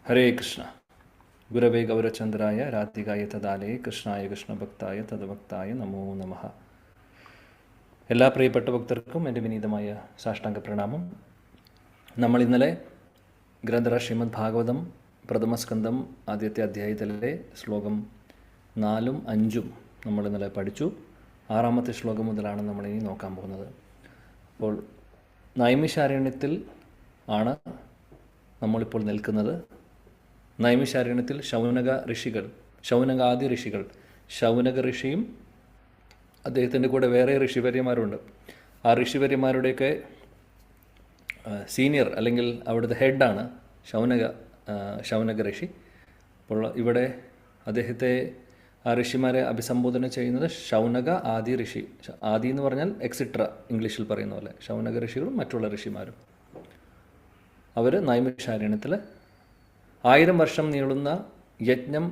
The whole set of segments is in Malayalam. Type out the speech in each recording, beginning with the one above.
ഹരേ കൃഷ്ണ. ഗുരവേ ഗൗരചന്ദ്രായ രാധികായ തദാലേ കൃഷ്ണായ കൃഷ്ണഭക്തായ തദ്ഭക്തായ നമോ നമഃ. എല്ലാ പ്രിയപ്പെട്ട ഭക്തർക്കും എൻ്റെ വിനീതമായ സാഷ്ടാംഗ പ്രണാമം. നമ്മൾ ഇന്നലെ ഗ്രന്ഥ ശ്രീമദ് ഭാഗവതം പ്രഥമസ്കന്ധം ആദ്യത്തെ അധ്യായത്തിലെ ശ്ലോകം 4ഉം 5ഉം നമ്മൾ ഇന്നലെ പഠിച്ചു. 6ാമത്തെ ശ്ലോകം മുതലാണ് നമ്മളിനി നോക്കാൻ പോകുന്നത്. അപ്പോൾ നൈമിഷാരണ്യത്തിൽ ആണ് നമ്മളിപ്പോൾ നിൽക്കുന്നത്. നൈമിഷാരണ്യത്തിൽ ശൗനകാദി ഋഷികൾ, ശൗനക ഋഷിയും അദ്ദേഹത്തിൻ്റെ കൂടെ വേറെ ഋഷിവര്യന്മാരുണ്ട്. ആ ഋഷിവര്യന്മാരുടെയൊക്കെ സീനിയർ അല്ലെങ്കിൽ അവിടുത്തെ ഹെഡാണ് ശൗനക ഋഷി. അപ്പോൾ ഇവിടെ അദ്ദേഹത്തെ ആ ഋഷിമാരെ അഭിസംബോധന ചെയ്യുന്നത് ശൗനക ആദി ഋഷി. ആദി എന്ന് പറഞ്ഞാൽ എക്സിട്ര ഇംഗ്ലീഷിൽ പറയുന്ന പോലെ ശൗനക ഋഷികളും മറ്റുള്ള ഋഷിമാരും. അവർ നൈമിഷാരണ്യത്തിൽ 1000 വർഷം നീളുന്ന യജ്ഞം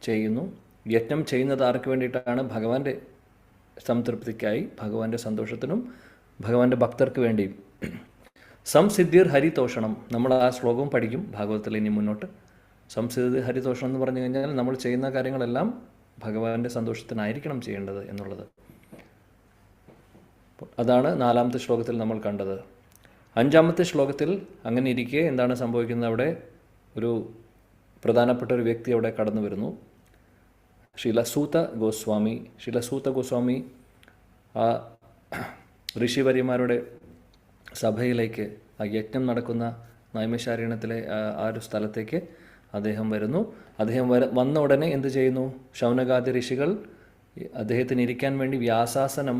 ചെയ്യുന്നു. യജ്ഞം ചെയ്യുന്നത് ആർക്ക് വേണ്ടിയിട്ടാണ്? ഭഗവാന്റെ സംതൃപ്തിക്കായി, ഭഗവാന്റെ സന്തോഷത്തിനും ഭഗവാന്റെ ഭക്തർക്ക് വേണ്ടിയും. സംസിദ്ധിർ ഹരിതോഷണം, നമ്മൾ ആ ശ്ലോകവും പഠിക്കും ഭാഗവതത്തിൽ ഇനി മുന്നോട്ട്. സംസിദ്ധി ഹരിതോഷണം എന്ന് പറഞ്ഞു കഴിഞ്ഞാൽ നമ്മൾ ചെയ്യുന്ന കാര്യങ്ങളെല്ലാം ഭഗവാന്റെ സന്തോഷത്തിനായിരിക്കണം ചെയ്യേണ്ടത് എന്നുള്ളത്. അതാണ് 4ാമത്തെ ശ്ലോകത്തിൽ നമ്മൾ കണ്ടത്. 5ാമത്തെ ശ്ലോകത്തിൽ അങ്ങനെ ഇരിക്കെ എന്താണ് സംഭവിക്കുന്നത്? അവിടെ ഒരു പ്രധാനപ്പെട്ട ഒരു വ്യക്തി അവിടെ കടന്നു വരുന്നു. ശ്രീലസൂത ഗോസ്വാമി ആ ഋഷിവര്യന്മാരുടെ സഭയിലേക്ക്, ആ യജ്ഞം നടക്കുന്ന നൈമിഷാരണ്യത്തിലെ ആ ഒരു സ്ഥലത്തേക്ക് അദ്ദേഹം വരുന്നു. അദ്ദേഹം വന്ന ഉടനെ എന്ത് ചെയ്യുന്നു? ശൗനകാദി ഋഷികൾ അദ്ദേഹത്തിന് ഇരിക്കാൻ വേണ്ടി വ്യാസാസനം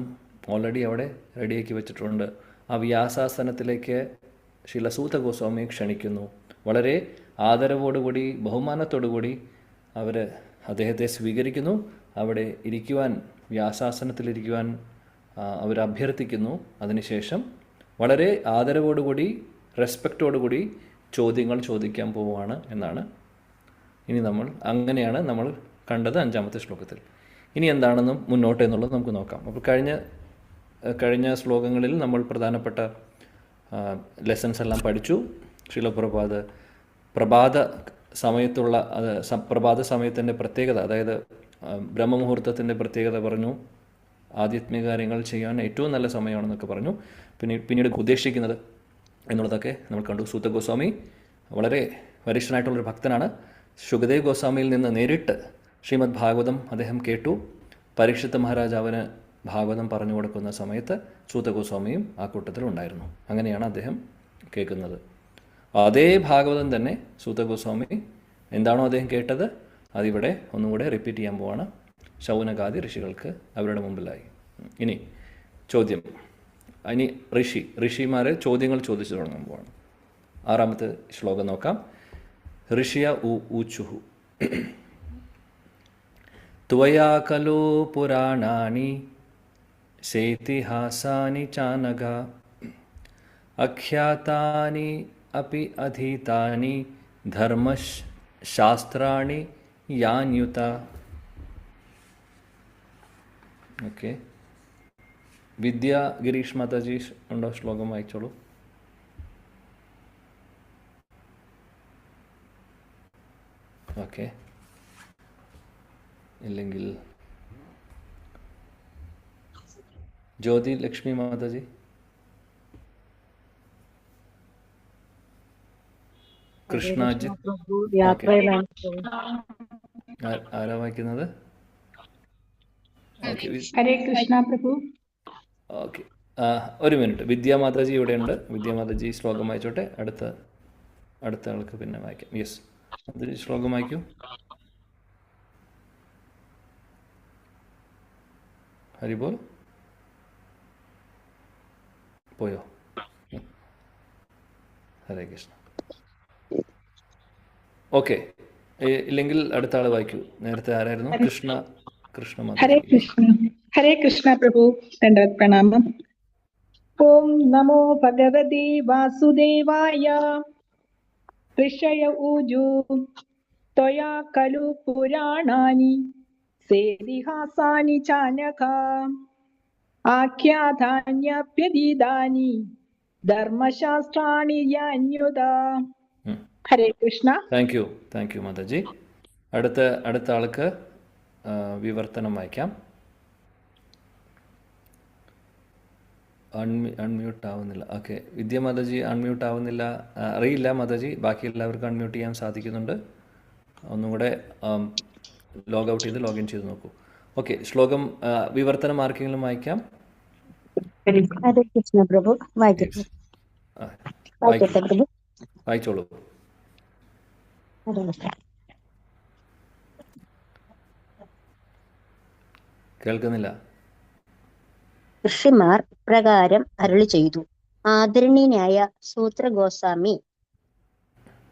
ഓൾറെഡി അവിടെ റെഡിയാക്കി വെച്ചിട്ടുണ്ട്. ആ വ്യാസാസനത്തിലേക്ക് ശ്രീലസൂത ഗോസ്വാമിയെ ക്ഷണിക്കുന്നു. വളരെ ആദരവോടുകൂടി, ബഹുമാനത്തോടുകൂടി അവർ അദ്ദേഹത്തെ സ്വീകരിക്കുന്നു. അവിടെ ഇരിക്കുവാൻ, വ്യാസാസനത്തിലിരിക്കുവാൻ അവർ അഭ്യർത്ഥിക്കുന്നു. അതിനുശേഷം വളരെ ആദരവോടുകൂടി, റെസ്പെക്റ്റോടുകൂടി ചോദ്യങ്ങൾ ചോദിക്കാൻ പോവുകയാണ് എന്നാണ് അങ്ങനെയാണ് നമ്മൾ കണ്ടത് 5ാമത്തെ ശ്ലോകത്തിൽ. ഇനി എന്താണെന്നും മുന്നോട്ട് എന്നുള്ളത് നമുക്ക് നോക്കാം. അപ്പോൾ കഴിഞ്ഞ ശ്ലോകങ്ങളിൽ നമ്മൾ പ്രധാനപ്പെട്ട ലെസൺസ് എല്ലാം പഠിച്ചു. പ്രഭാത സമയത്തിൻ്റെ പ്രത്യേകത, അതായത് ബ്രഹ്മമുഹൂർത്തത്തിൻ്റെ പ്രത്യേകത പറഞ്ഞു. ആധ്യാത്മിക കാര്യങ്ങൾ ചെയ്യാൻ ഏറ്റവും നല്ല സമയമാണെന്നൊക്കെ പറഞ്ഞു. പിന്നീട് ഉദ്ദേശിക്കുന്നത് എന്നുള്ളതൊക്കെ നമ്മൾ കണ്ടു. സൂത ഗോസ്വാമി വളരെ വരിഷ്ഠനായിട്ടുള്ളൊരു ഭക്തനാണ്. ശുകദേവ് ഗോസ്വാമിയിൽ നിന്ന് നേരിട്ട് ശ്രീമദ് ഭാഗവതം അദ്ദേഹം കേട്ടു. പരീക്ഷിത് മഹാരാജാവിന് ഭാഗവതം പറഞ്ഞു കൊടുക്കുന്ന സമയത്ത് സൂത ഗോസ്വാമിയും ആ കൂട്ടത്തിൽ ഉണ്ടായിരുന്നു. അങ്ങനെയാണ് അദ്ദേഹം കേൾക്കുന്നത്. അതേ ഭാഗവതം തന്നെ സൂത ഗോസ്വാമി എന്താണോ അദ്ദേഹം കേട്ടത് അതിവിടെ ഒന്നുകൂടെ റിപ്പീറ്റ് ചെയ്യാൻ പോവാണ് ശൗനകാദി ഋഷികൾക്ക് അവരുടെ മുമ്പിലായി. ഇനി ചോദ്യം. ഇനി ഋഷിമാരെ ചോദ്യങ്ങൾ ചോദിച്ചു തുടങ്ങാൻ പോവാണ്. 6ാമത്തെ ശ്ലോകം നോക്കാം. ഋഷിയ ഊച്ചുഹു ത്വയാ ഖലു പുരാണാനി സേതിഹാസാനി ചാനഘ അഖ്യാതാനി അപി അധീതാനി ധർമ്മശാസ്ത്രാണി യാന്യുത. ഓക്കെ, വിദ്യ ഗിരീഷ് മാതാജി ഉണ്ടോ? ശ്ലോകം വായിച്ചോളൂ. ഓക്കെ, ഇല്ലെങ്കിൽ ജ്യോതി ലക്ഷ്മി മാതാജി. കൃഷ്ണാജിത്ത് ആരാ വായിക്കുന്നത്? ഹരേ കൃഷ്ണ പ്രഭു. ഓക്കെ, ഒരു മിനിറ്റ്. വിദ്യാമാതാജി ഇവിടെ ഉണ്ട്. വിദ്യാമാതാജി ശ്ലോകം വായിച്ചോട്ടെ. അടുത്ത ആൾക്ക് പിന്നെ വായിക്കാം. യെസ്, മാതാജി ശ്ലോകം വായിക്കൂ. ഹരിബോൾ പോയോ? ഹരേ കൃഷ്ണ. ഓക്കെ, ഇല്ലെങ്കിൽ അടുത്ത ആള് വായിക്കൂ. നേരത്തെ ആരായിരുന്നു? കൃഷ്ണ ഹരേ കൃഷ്ണ പ്രഭു. പ്രണാമം. ഓം നമോ ഭഗവതി വാസുദേവായ. ഋഷയ ഊജു ത്വയാ ഖലു പുരാണാനി സേതിഹാസാനി ചാനഘ ആഖ്യാതാന്യപ്യതീതാനി ധർമ്മശാസ്ത്രാണി യാന്യുത. ഹരേ കൃഷ്ണ. Thank you Mataji. അടുത്ത ആൾക്ക് വിവർത്തനം വായിക്കാം. അൺമ്യൂട്ട് ആവുന്നില്ല. ഓക്കെ, വിദ്യ മാതാജി അൺമ്യൂട്ട് ആവുന്നില്ല, അറിയില്ല മാതാജി. ബാക്കി എല്ലാവർക്കും അൺമ്യൂട്ട് ചെയ്യാൻ സാധിക്കുന്നുണ്ട്. ഒന്നും കൂടെ ലോഗ് ഔട്ട് ചെയ്ത് ലോഗിൻ ചെയ്ത് നോക്കൂ. ഓക്കെ, ശ്ലോകം വിവർത്തനം ആർക്കെങ്കിലും വായിക്കാം? ഹരേ കൃഷ്ണ പ്രഭു. വായിക്കട്ടെ പ്രഭു. വായിച്ചോളൂ. കേൾക്കുന്നില്ല. ഋഷിമാർ പ്രകാരം അരുളി ചെയ്തു. ആദരണീയനായ സൂത്ര ഗോസ്വാമി,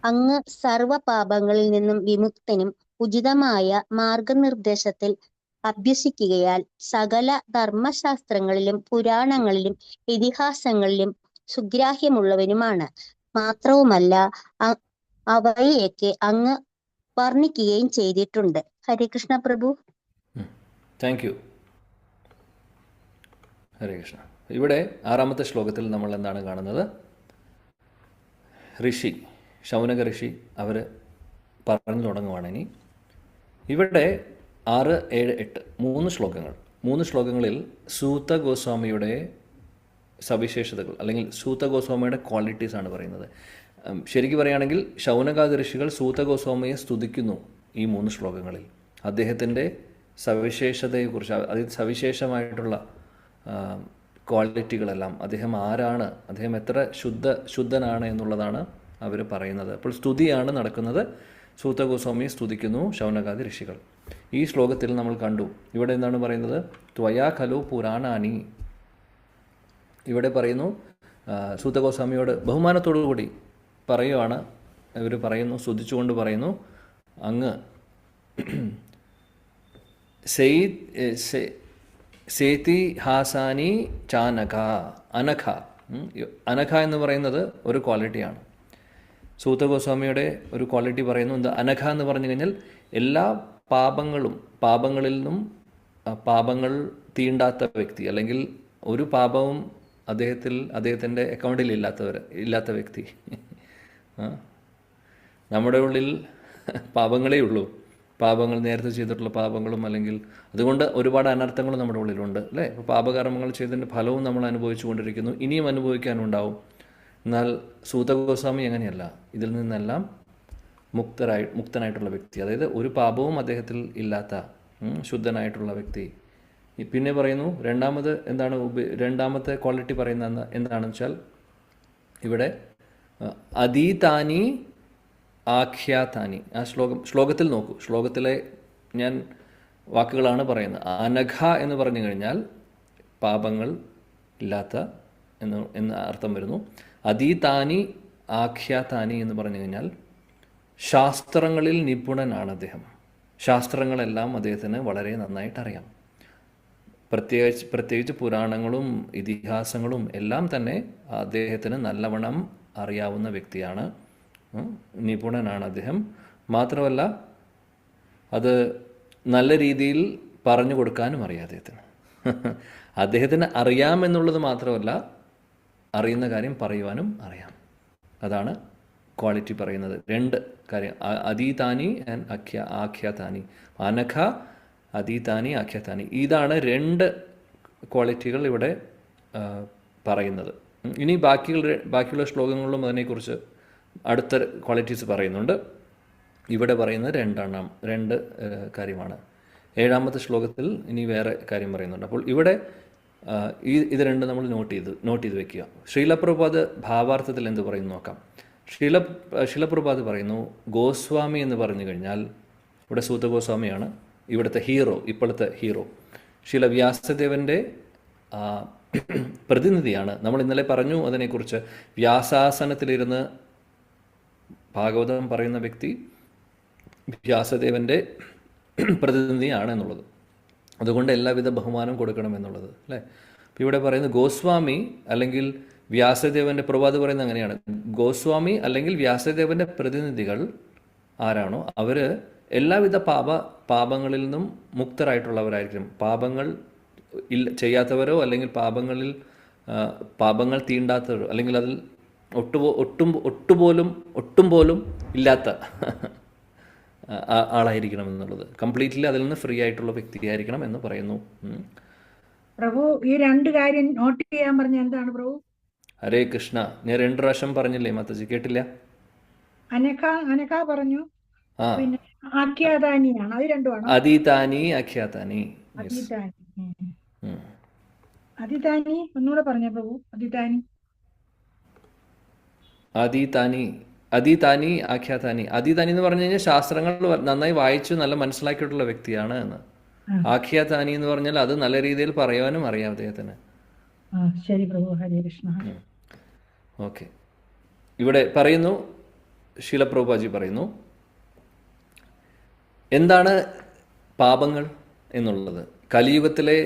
അങ്ങ് സർവ പാപങ്ങളിൽ നിന്നും വിമുക്തനും ഉചിതമായ മാർഗനിർദ്ദേശത്തിൽ അഭ്യസിക്കുകയാൽ സകല ധർമ്മശാസ്ത്രങ്ങളിലും പുരാണങ്ങളിലും ഇതിഹാസങ്ങളിലും സുഗ്രാഹ്യമുള്ളവനുമാണ്. മാത്രവുമല്ല, അവയെയൊക്കെ അങ്ങ് വർണ്ണിക്കുകയും ചെയ്തിട്ടുണ്ട്. ഹരേ കൃഷ്ണ പ്രഭു. Thank you. ഹരേ കൃഷ്ണ. ഇവിടെ 6ാമത്തെ ശ്ലോകത്തിൽ നമ്മൾ എന്താണ് കാണുന്നത്? ഋഷി, ശൗനക ഋഷി അവർ പറഞ്ഞു തുടങ്ങുവാണ്. ഇനി ഇവിടെ 6, 7, 8 3 ശ്ലോകങ്ങളിൽ സൂത ഗോസ്വാമിയുടെ സവിശേഷതകൾ അല്ലെങ്കിൽ സൂത ഗോസ്വാമിയുടെ ക്വാളിറ്റീസ് ആണ് പറയുന്നത്. ശരിക്കും പറയുകയാണെങ്കിൽ ശൗനകാദി ഋഷികൾ സൂത ഗോസ്വാമിയെ സ്തുതിക്കുന്നു ഈ 3 ശ്ലോകങ്ങളിൽ. അദ്ദേഹത്തിൻ്റെ സവിശേഷതയെക്കുറിച്ച്, അതിൽ സവിശേഷമായിട്ടുള്ള ക്വാളിറ്റികളെല്ലാം, അദ്ദേഹം ആരാണ്, അദ്ദേഹം എത്ര ശുദ്ധനാണ് എന്നുള്ളതാണ് അവർ പറയുന്നത്. അപ്പോൾ സ്തുതിയാണ് നടക്കുന്നത്. സൂത ഗോസ്വാമിയെ സ്തുതിക്കുന്നു ശൗനകാദി ഋഷികൾ. ഈ ശ്ലോകത്തിൽ നമ്മൾ കണ്ടു, ഇവിടെ എന്താണ് പറയുന്നത്? ത്വയാ ഖലു പുരാണാനി. ഇവിടെ പറയുന്നു, സൂത ഗോസ്വാമിയോട് ബഹുമാനത്തോടു കൂടി പറയുവാണ്. ഇവർ പറയുന്നു, സ്തുതിച്ചുകൊണ്ട് പറയുന്നു, അങ്ങ് സേതി ഹാസാനി ചാനഖ. അനഘ എന്ന് പറയുന്നത് ഒരു ക്വാളിറ്റിയാണ്. സൂത ഗോസ്വാമിയുടെ ഒരു ക്വാളിറ്റി പറയുന്നു. എന്താ അനഘ എന്ന് പറഞ്ഞു കഴിഞ്ഞാൽ? എല്ലാ പാപങ്ങളിൽ നിന്നും പാപങ്ങൾ തീണ്ടാത്ത വ്യക്തി, അല്ലെങ്കിൽ ഒരു പാപവും അദ്ദേഹത്തിൻ്റെ അക്കൗണ്ടിൽ ഇല്ലാത്ത വ്യക്തി. നമ്മുടെ ഉള്ളിൽ പാപങ്ങളേ ഉള്ളൂ. പാപങ്ങൾ, നേരത്തെ ചെയ്തിട്ടുള്ള പാപങ്ങളും, അല്ലെങ്കിൽ അതുകൊണ്ട് ഒരുപാട് അനർത്ഥങ്ങളും നമ്മുടെ ഉള്ളിലുണ്ട്, അല്ലേ? അപ്പോൾ പാപകർമ്മങ്ങൾ ചെയ്തതിൻ്റെ ഫലവും നമ്മൾ അനുഭവിച്ചു കൊണ്ടിരിക്കുന്നു, ഇനിയും അനുഭവിക്കാനുണ്ടാവും. എന്നാൽ സൂത ഗോസ്വാമി അങ്ങനെയല്ല. ഇതിൽ നിന്നെല്ലാം മുക്തനായിട്ടുള്ള വ്യക്തി, അതായത് ഒരു പാപവും അദ്ദേഹത്തിൽ ഇല്ലാത്ത ശുദ്ധനായിട്ടുള്ള വ്യക്തി. പിന്നെ പറയുന്നു, രണ്ടാമത്തെ ക്വാളിറ്റി പറയുന്ന എന്താണെന്ന് വെച്ചാൽ, ഇവിടെ അതീതാനി ആഖ്യാതാനി. ആ ശ്ലോകത്തിൽ നോക്കൂ. ശ്ലോകത്തിലെ ഞാൻ വാക്കുകളാണ് പറയുന്നത്. അനഘ എന്ന് പറഞ്ഞു കഴിഞ്ഞാൽ പാപങ്ങൾ ഇല്ലാത്ത എന്ന് അർത്ഥം വരുന്നു. അതീതാനി ആഖ്യാതാനി എന്ന് പറഞ്ഞു കഴിഞ്ഞാൽ ശാസ്ത്രങ്ങളിൽ നിപുണനാണ് അദ്ദേഹം. ശാസ്ത്രങ്ങളെല്ലാം അദ്ദേഹത്തിന് വളരെ നന്നായിട്ട് അറിയാം. പ്രത്യേകിച്ച് പുരാണങ്ങളും ഇതിഹാസങ്ങളും എല്ലാം തന്നെ അദ്ദേഹത്തിന് നല്ലവണ്ണം അറിയാവുന്ന വ്യക്തിയാണ്, നിപുണനാണ് അദ്ദേഹം. മാത്രമല്ല, അത് നല്ല രീതിയിൽ പറഞ്ഞു കൊടുക്കാനും അറിയാം അദ്ദേഹത്തിന്. അദ്ദേഹത്തിന് അറിയാമെന്നുള്ളത് മാത്രമല്ല, അറിയുന്ന കാര്യം പറയുവാനും അറിയാം. അതാണ് ക്വാളിറ്റി പറയുന്നത്. 2 കാര്യം, അതീതാനി ആൻഡ് ആഖ്യാതാനി. അനഘ, അതീതാനി, ആഖ്യാതാനി. ഇതാണ് 2 ക്വാളിറ്റികൾ ഇവിടെ പറയുന്നത്. ഇനി ബാക്കിയുള്ള ശ്ലോകങ്ങളിലും അതിനെക്കുറിച്ച് അടുത്ത ക്വാളിറ്റീസ് പറയുന്നുണ്ട്. ഇവിടെ പറയുന്നത് 2 കാര്യമാണ്. 7ാമത്തെ ശ്ലോകത്തിൽ ഇനി വേറെ കാര്യം പറയുന്നുണ്ട്. അപ്പോൾ ഇവിടെ ഇത് 2 നമ്മൾ നോട്ട് ചെയ്ത് വെക്കുക. ശ്രീലപ്രഭുപാദ് ഭാവാർത്ഥത്തിൽ എന്ത് പറയുന്നു നോക്കാം. ശ്രീലപ്രഭുപാദ് പറയുന്നു, ഗോസ്വാമി എന്ന് പറഞ്ഞു കഴിഞ്ഞാൽ ഇവിടെ സൂത ഗോസ്വാമിയാണ് ഇവിടുത്തെ ഹീറോ, ഇപ്പോഴത്തെ ഹീറോ. ശ്രീല വ്യാസദേവൻ്റെ പ്രതിനിധിയാണ്. നമ്മൾ ഇന്നലെ പറഞ്ഞു അതിനെക്കുറിച്ച്. വ്യാസാസനത്തിലിരുന്ന് ഭാഗവതം പറയുന്ന വ്യക്തി വ്യാസദേവൻ്റെ പ്രതിനിധിയാണ് എന്നുള്ളത്. അതുകൊണ്ട് എല്ലാവിധ ബഹുമാനം കൊടുക്കണം എന്നുള്ളത്, അല്ലേ? അപ്പോൾ ഇവിടെ പറയുന്നത് ഗോസ്വാമി അല്ലെങ്കിൽ വ്യാസദേവൻ്റെ, പ്രഭാത് പറയുന്നത് അങ്ങനെയാണ്, ഗോസ്വാമി അല്ലെങ്കിൽ വ്യാസദേവൻ്റെ പ്രതിനിധികൾ ആരാണോ അവർ എല്ലാവിധ പാപങ്ങളിൽ നിന്നും മുക്തരായിട്ടുള്ളവരായിരിക്കും. പാപങ്ങൾ ചെയ്യാത്തവരോ അല്ലെങ്കിൽ പാപങ്ങൾ തീണ്ടാത്തവരോ അല്ലെങ്കിൽ അതിൽ ഒട്ടും പോലും ഇല്ലാത്ത ആളായിരിക്കണം എന്നുള്ളത്. കംപ്ലീറ്റ്ലി അതിൽ നിന്ന് ഫ്രീ ആയിട്ടുള്ള വ്യക്തിയായിരിക്കണം എന്ന് പറയുന്നു. പ്രഭു ഈ രണ്ട് കാര്യം നോട്ട് ചെയ്യാൻ പറഞ്ഞ എന്താണ് പ്രഭു? ഹരേ കൃഷ്ണ. ഞാൻ 2 പ്രാവശ്യം പറഞ്ഞില്ലേ മാതാജി, കേട്ടില്ല? അനഘ പറഞ്ഞു, ആ, പിന്നെ ആഖ്യാതാനിയാണ്, അത് രണ്ടുമാണ്. അതീതാനി ആഖ്യാതാനി. യെസ്. അതിതാനി. അതിതാനി ഒന്നുകൂടെ പറഞ്ഞ പ്രഭു. അതിതാനി അതീതാനി ആഖ്യാതാനി. അതീതാനി എന്ന് പറഞ്ഞു കഴിഞ്ഞാൽ ശാസ്ത്രങ്ങൾ നന്നായി വായിച്ചു നല്ല മനസ്സിലാക്കിയിട്ടുള്ള വ്യക്തിയാണ് എന്ന്. ആഖ്യാതാനി എന്ന് പറഞ്ഞാൽ അത് നല്ല രീതിയിൽ പറയാനും അറിയാം അദ്ദേഹത്തിന്. ശരി പ്രഭു. ഹരേ കൃഷ്ണ. ഓക്കെ. ഇവിടെ പറയുന്നു, ശീലപ്രഭുപാജി പറയുന്നു, എന്താണ് പാപങ്ങൾ എന്നുള്ളത്. കലിയുഗത്തിലെ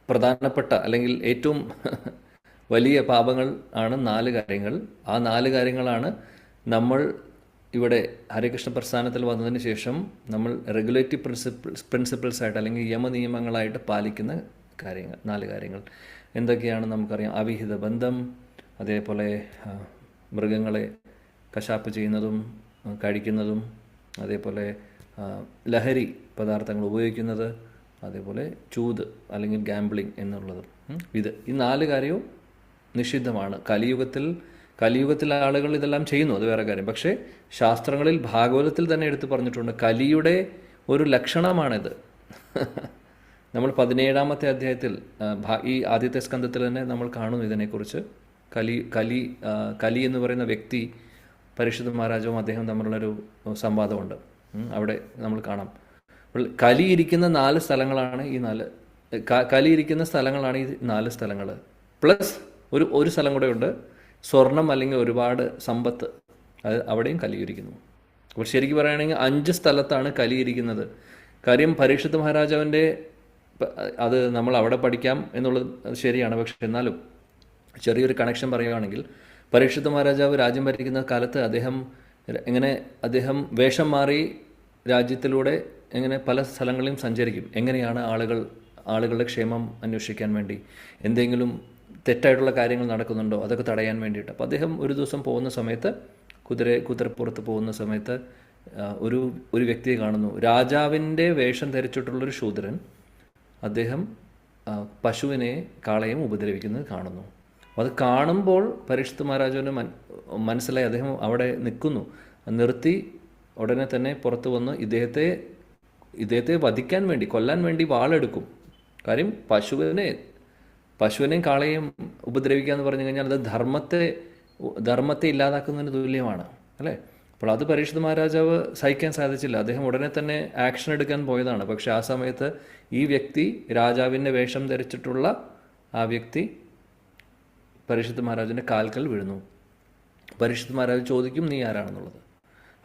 പ്രധാനപ്പെട്ട അല്ലെങ്കിൽ ഏറ്റവും വലിയ പാപങ്ങൾ ആണ് 4 കാര്യങ്ങൾ. ആ 4 കാര്യങ്ങളാണ് നമ്മൾ ഇവിടെ ഹരേകൃഷ്ണ പ്രസ്ഥാനത്തിൽ വന്നതിന് ശേഷം നമ്മൾ റെഗുലേറ്ററി പ്രിൻസിപ്പിൾസ് ആയിട്ട് അല്ലെങ്കിൽ യമനിയമങ്ങളായിട്ട് പാലിക്കുന്ന കാര്യങ്ങൾ. 4 കാര്യങ്ങൾ എന്തൊക്കെയാണെന്ന് നമുക്കറിയാം. അവിഹിത ബന്ധം, അതേപോലെ മൃഗങ്ങളെ കശാപ്പ് ചെയ്യുന്നതും കഴിക്കുന്നതും, അതേപോലെ ലഹരി പദാർത്ഥങ്ങൾ ഉപയോഗിക്കുന്നത്, അതേപോലെ ചൂത് അല്ലെങ്കിൽ ഗാംബ്ലിംഗ് എന്നുള്ളത്. ഈ 4 കാര്യവും നിഷിദ്ധമാണ്. കലിയുഗത്തിലെ ആളുകൾ ഇതെല്ലാം ചെയ്യുന്നു, അത് വേറെ കാര്യം. പക്ഷേ ശാസ്ത്രങ്ങളിൽ ഭാഗവതത്തിൽ തന്നെ എടുത്തു പറഞ്ഞിട്ടുണ്ട്, കലിയുടെ ഒരു ലക്ഷണമാണിത്. നമ്മൾ 17-ാമത്തെ അധ്യായത്തിൽ ഈ ആദ്യത്തെ സ്കന്ധത്തിൽ തന്നെ നമ്മൾ കാണുന്നു ഇതിനെക്കുറിച്ച്. കലി എന്ന് പറയുന്ന വ്യക്തി പരിശുദ്ധ മഹാരാജവും അദ്ദേഹം തമ്മിലുള്ളൊരു സംവാദമുണ്ട്. അവിടെ നമ്മൾ കാണാം. കലിയിരിക്കുന്ന 4 സ്ഥലങ്ങളാണ് ഈ 4 കലിയിരിക്കുന്ന സ്ഥലങ്ങളാണ് ഈ 4 സ്ഥലങ്ങൾ. പ്ലസ് ഒരു സ്ഥലം കൂടെ ഉണ്ട്, സ്വർണം അല്ലെങ്കിൽ ഒരുപാട് സമ്പത്ത്, അത് അവിടെയും കലിയിരിക്കുന്നു. അപ്പോൾ ശരിക്കും പറയുകയാണെങ്കിൽ 5 സ്ഥലത്താണ് കലിയിരിക്കുന്നത്. കാര്യം പരീക്ഷിത് മഹാരാജാവിൻ്റെ അത് നമ്മൾ അവിടെ പഠിക്കാം എന്നുള്ളത് ശരിയാണ്. പക്ഷെ എന്നാലും ചെറിയൊരു കണക്ഷൻ പറയുകയാണെങ്കിൽ, പരീക്ഷിത് മഹാരാജാവ് രാജ്യം ഭരിക്കുന്ന കാലത്ത് അദ്ദേഹം വേഷം മാറി രാജ്യത്തിലൂടെ എങ്ങനെ പല സ്ഥലങ്ങളിലും സഞ്ചരിക്കും. എങ്ങനെയാണ് ആളുകളുടെ ക്ഷേമം അന്വേഷിക്കാൻ വേണ്ടി, തെറ്റായിട്ടുള്ള കാര്യങ്ങൾ നടക്കുന്നുണ്ടോ അതൊക്കെ തടയാൻ വേണ്ടിയിട്ട്. അപ്പോൾ അദ്ദേഹം ഒരു ദിവസം പോകുന്ന സമയത്ത്, കുതിരപ്പുറത്ത് പോകുന്ന സമയത്ത് ഒരു വ്യക്തിയെ കാണുന്നു. രാജാവിൻ്റെ വേഷം ധരിച്ചിട്ടുള്ളൊരു ശൂദ്രൻ അദ്ദേഹം പശുവിനെ, കാളയും ഉപദ്രവിക്കുന്നത് കാണുന്നു. അത് കാണുമ്പോൾ പരീക്ഷിത് മഹാരാജാവിന് മനസ്സിലായി. അദ്ദേഹം അവിടെ നിൽക്കുന്നു, നിർത്തി ഉടനെ തന്നെ പുറത്തു വന്ന് ഇദ്ദേഹത്തെ വധിക്കാൻ വേണ്ടി, കൊല്ലാൻ വേണ്ടി വാളെടുക്കും. കാര്യം പശുവിനെയും കാളയും ഉപദ്രവിക്കുക എന്ന് പറഞ്ഞു കഴിഞ്ഞാൽ അത് ധർമ്മത്തെ ഇല്ലാതാക്കുന്നതിന് തുല്യമാണ്, അല്ലേ? അപ്പോൾ അത് പരീക്ഷിത് മഹാരാജാവ് സഹിക്കാൻ സാധിച്ചില്ല. അദ്ദേഹം ഉടനെ തന്നെ ആക്ഷൻ എടുക്കാൻ പോയതാണ്. പക്ഷെ ആ സമയത്ത് ഈ വ്യക്തി, രാജാവിൻ്റെ വേഷം ധരിച്ചിട്ടുള്ള ആ വ്യക്തി പരീക്ഷിത് മഹാരാജൻ്റെ കാൽക്കൽ വീഴുന്നു. പരീക്ഷിത് മഹാരാജ് ചോദിക്കും, നീ ആരാണെന്നുള്ളത്.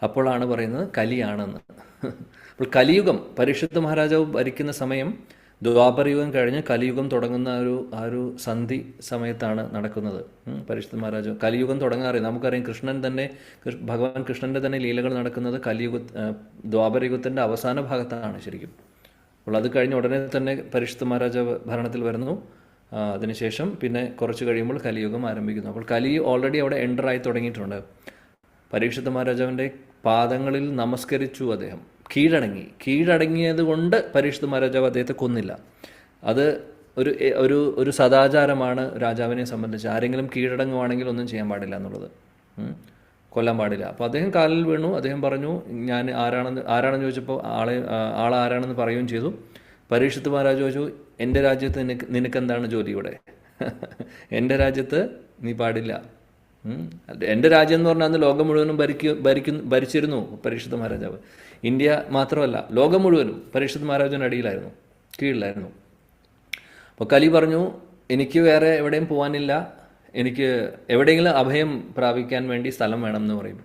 അപ്പോഴാണ് പറയുന്നത് കലിയാണെന്ന്. അപ്പോൾ കലിയുഗം, പരീക്ഷിത് മഹാരാജാവ് ഭരിക്കുന്ന സമയം ദ്വാപരയുഗം കഴിഞ്ഞ് കലിയുഗം തുടങ്ങുന്ന ഒരു സന്ധി സമയത്താണ് നടക്കുന്നത്. പരീക്ഷിത് മഹാരാജാവ് കലിയുഗം തുടങ്ങാറില്ല. നമുക്കറിയാം ഭഗവാൻ കൃഷ്ണൻ്റെ തന്നെ ലീലകൾ നടക്കുന്നത് ദ്വാപരയുഗത്തിൻ്റെ അവസാന ഭാഗത്താണ് ശരിക്കും. അപ്പോൾ അത് കഴിഞ്ഞ് ഉടനെ തന്നെ പരീക്ഷിത് മഹാരാജാവ് ഭരണത്തിൽ വരുന്നു. അതിനുശേഷം പിന്നെ കുറച്ച് കഴിയുമ്പോൾ കലിയുഗം ആരംഭിക്കുന്നു. അപ്പോൾ കലി ഓൾറെഡി അവിടെ എൻ്ററായി തുടങ്ങിയിട്ടുണ്ട്. പരീക്ഷിത് മഹാരാജാവിൻ്റെ പാദങ്ങളിൽ നമസ്കരിച്ചു അദ്ദേഹം, കീഴടങ്ങിയത് കൊണ്ട് പരീക്ഷിത് മഹാരാജാവ് അദ്ദേഹത്തെ കൊന്നില്ല. അത് ഒരു സദാചാരമാണ് രാജാവിനെ സംബന്ധിച്ച്. ആരെങ്കിലും കീഴടങ്ങുവാണെങ്കിൽ ഒന്നും ചെയ്യാൻ പാടില്ല എന്നുള്ളത്, കൊല്ലാൻ പാടില്ല. അപ്പോൾ അദ്ദേഹം കാലിൽ വീണു. അദ്ദേഹം പറഞ്ഞു, ഞാൻ ആരാണെന്ന് ചോദിച്ചപ്പോൾ ആളാരാണെന്ന് പറയുകയും ചെയ്തു. പരീക്ഷിത് മഹാരാജ് ചോദിച്ചു, എൻ്റെ രാജ്യത്ത് നിനക്കെന്താണ് ജോലി ഇവിടെ? എൻ്റെ രാജ്യത്ത് നീ പാടില്ല. എൻ്റെ രാജ്യം എന്ന് പറഞ്ഞാൽ അന്ന് ലോകം മുഴുവനും ഭരിച്ചിരുന്നു പരീക്ഷിത് മഹാരാജാവ്. ഇന്ത്യ മാത്രമല്ല, ലോകം മുഴുവനും പരീക്ഷിത് മഹാരാജാവിൻ്റെ കീഴിലായിരുന്നു. അപ്പോൾ കലി പറഞ്ഞു, എനിക്ക് വേറെ എവിടെയും പോകാനില്ല, എനിക്ക് എവിടെയെങ്കിലും അഭയം പ്രാപിക്കാൻ വേണ്ടി സ്ഥലം വേണം എന്ന് പറയും.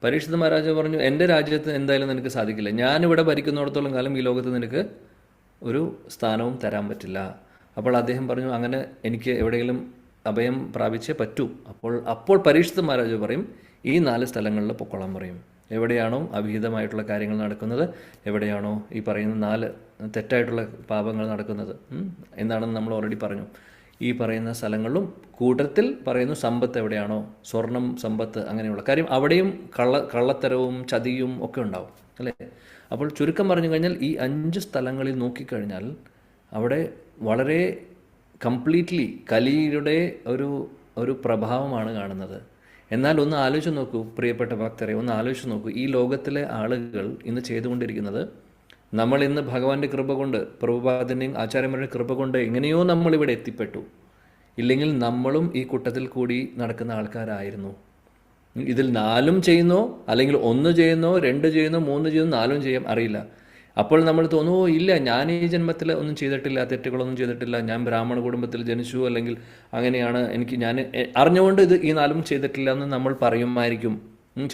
പരീക്ഷിത് മഹാരാജാവ് പറഞ്ഞു, എൻ്റെ രാജ്യത്ത് എന്തായാലും നിനക്ക് സാധിക്കില്ല. ഞാനിവിടെ ഭരിക്കുന്നിടത്തോളം കാലം ഈ ലോകത്ത് നിനക്ക് ഒരു സ്ഥാനവും തരാൻ പറ്റില്ല. അപ്പോൾ അദ്ദേഹം പറഞ്ഞു, അങ്ങനെ എനിക്ക് എവിടെയെങ്കിലും അഭയം പ്രാപിച്ചേ പറ്റൂ. അപ്പോൾ പരീക്ഷിത് മഹാരാജാവ് പറയും, ഈ 4 സ്ഥലങ്ങളിൽ പൊക്കോളാൻ പറയും. എവിടെയാണോ അവിഹിതമായിട്ടുള്ള കാര്യങ്ങൾ നടക്കുന്നത്, എവിടെയാണോ ഈ പറയുന്ന 4 തെറ്റായിട്ടുള്ള പാപങ്ങൾ നടക്കുന്നത് എന്താണെന്ന് നമ്മൾ ഓൾറെഡി പറഞ്ഞു. ഈ പറയുന്ന സ്ഥലങ്ങളിലും കൂട്ടത്തിൽ പറയുന്നു സമ്പത്ത് എവിടെയാണോ, സ്വർണം, സമ്പത്ത്, അങ്ങനെയുള്ള കാര്യം അവിടെയും കള്ളത്തരവും ചതിയും ഒക്കെ ഉണ്ടാവും അല്ലേ. അപ്പോൾ ചുരുക്കം പറഞ്ഞു കഴിഞ്ഞാൽ ഈ 5 സ്ഥലങ്ങളിൽ നോക്കിക്കഴിഞ്ഞാൽ അവിടെ വളരെ കംപ്ലീറ്റ്ലി കലിയുടെ ഒരു പ്രഭാവമാണ് കാണുന്നത്. എന്നാൽ ഒന്ന് ആലോചിച്ച് നോക്കൂ പ്രിയപ്പെട്ട ഭക്തരെ, ഒന്ന് ആലോചിച്ച് നോക്കൂ, ഈ ലോകത്തിലെ ആളുകൾ ഇന്ന് ചെയ്തുകൊണ്ടിരിക്കുന്നത്, നമ്മൾ ഇന്ന് ഭഗവാന്റെ കൃപ കൊണ്ട്, പ്രഭുപാദൻ്റെയും ആചാര്യന്മാരുടെ കൃപ കൊണ്ട് എങ്ങനെയോ നമ്മളിവിടെ എത്തിപ്പെട്ടു. ഇല്ലെങ്കിൽ നമ്മളും ഈ കൂട്ടത്തിൽ കൂടി നടക്കുന്ന ആൾക്കാരായിരുന്നു. ഇതിൽ 4 ചെയ്യുന്നോ, അല്ലെങ്കിൽ 1 ചെയ്യുന്നോ, 2 ചെയ്യുന്നോ, 3 ചെയ്യുന്നോ, 4 ചെയ്യാം, അറിയില്ല. അപ്പോൾ നമ്മൾ തോന്നുമോ, ഇല്ല ഞാൻ ഈ ജന്മത്തിൽ ഒന്നും ചെയ്തിട്ടില്ല, തെറ്റുകളൊന്നും ചെയ്തിട്ടില്ല, ഞാൻ ബ്രാഹ്മണ കുടുംബത്തിൽ ജനിച്ചു, അല്ലെങ്കിൽ അങ്ങനെയാണ്, ഞാൻ അറിഞ്ഞുകൊണ്ട് ഈ 4 ചെയ്തിട്ടില്ല എന്ന് നമ്മൾ പറയുമായിരിക്കും.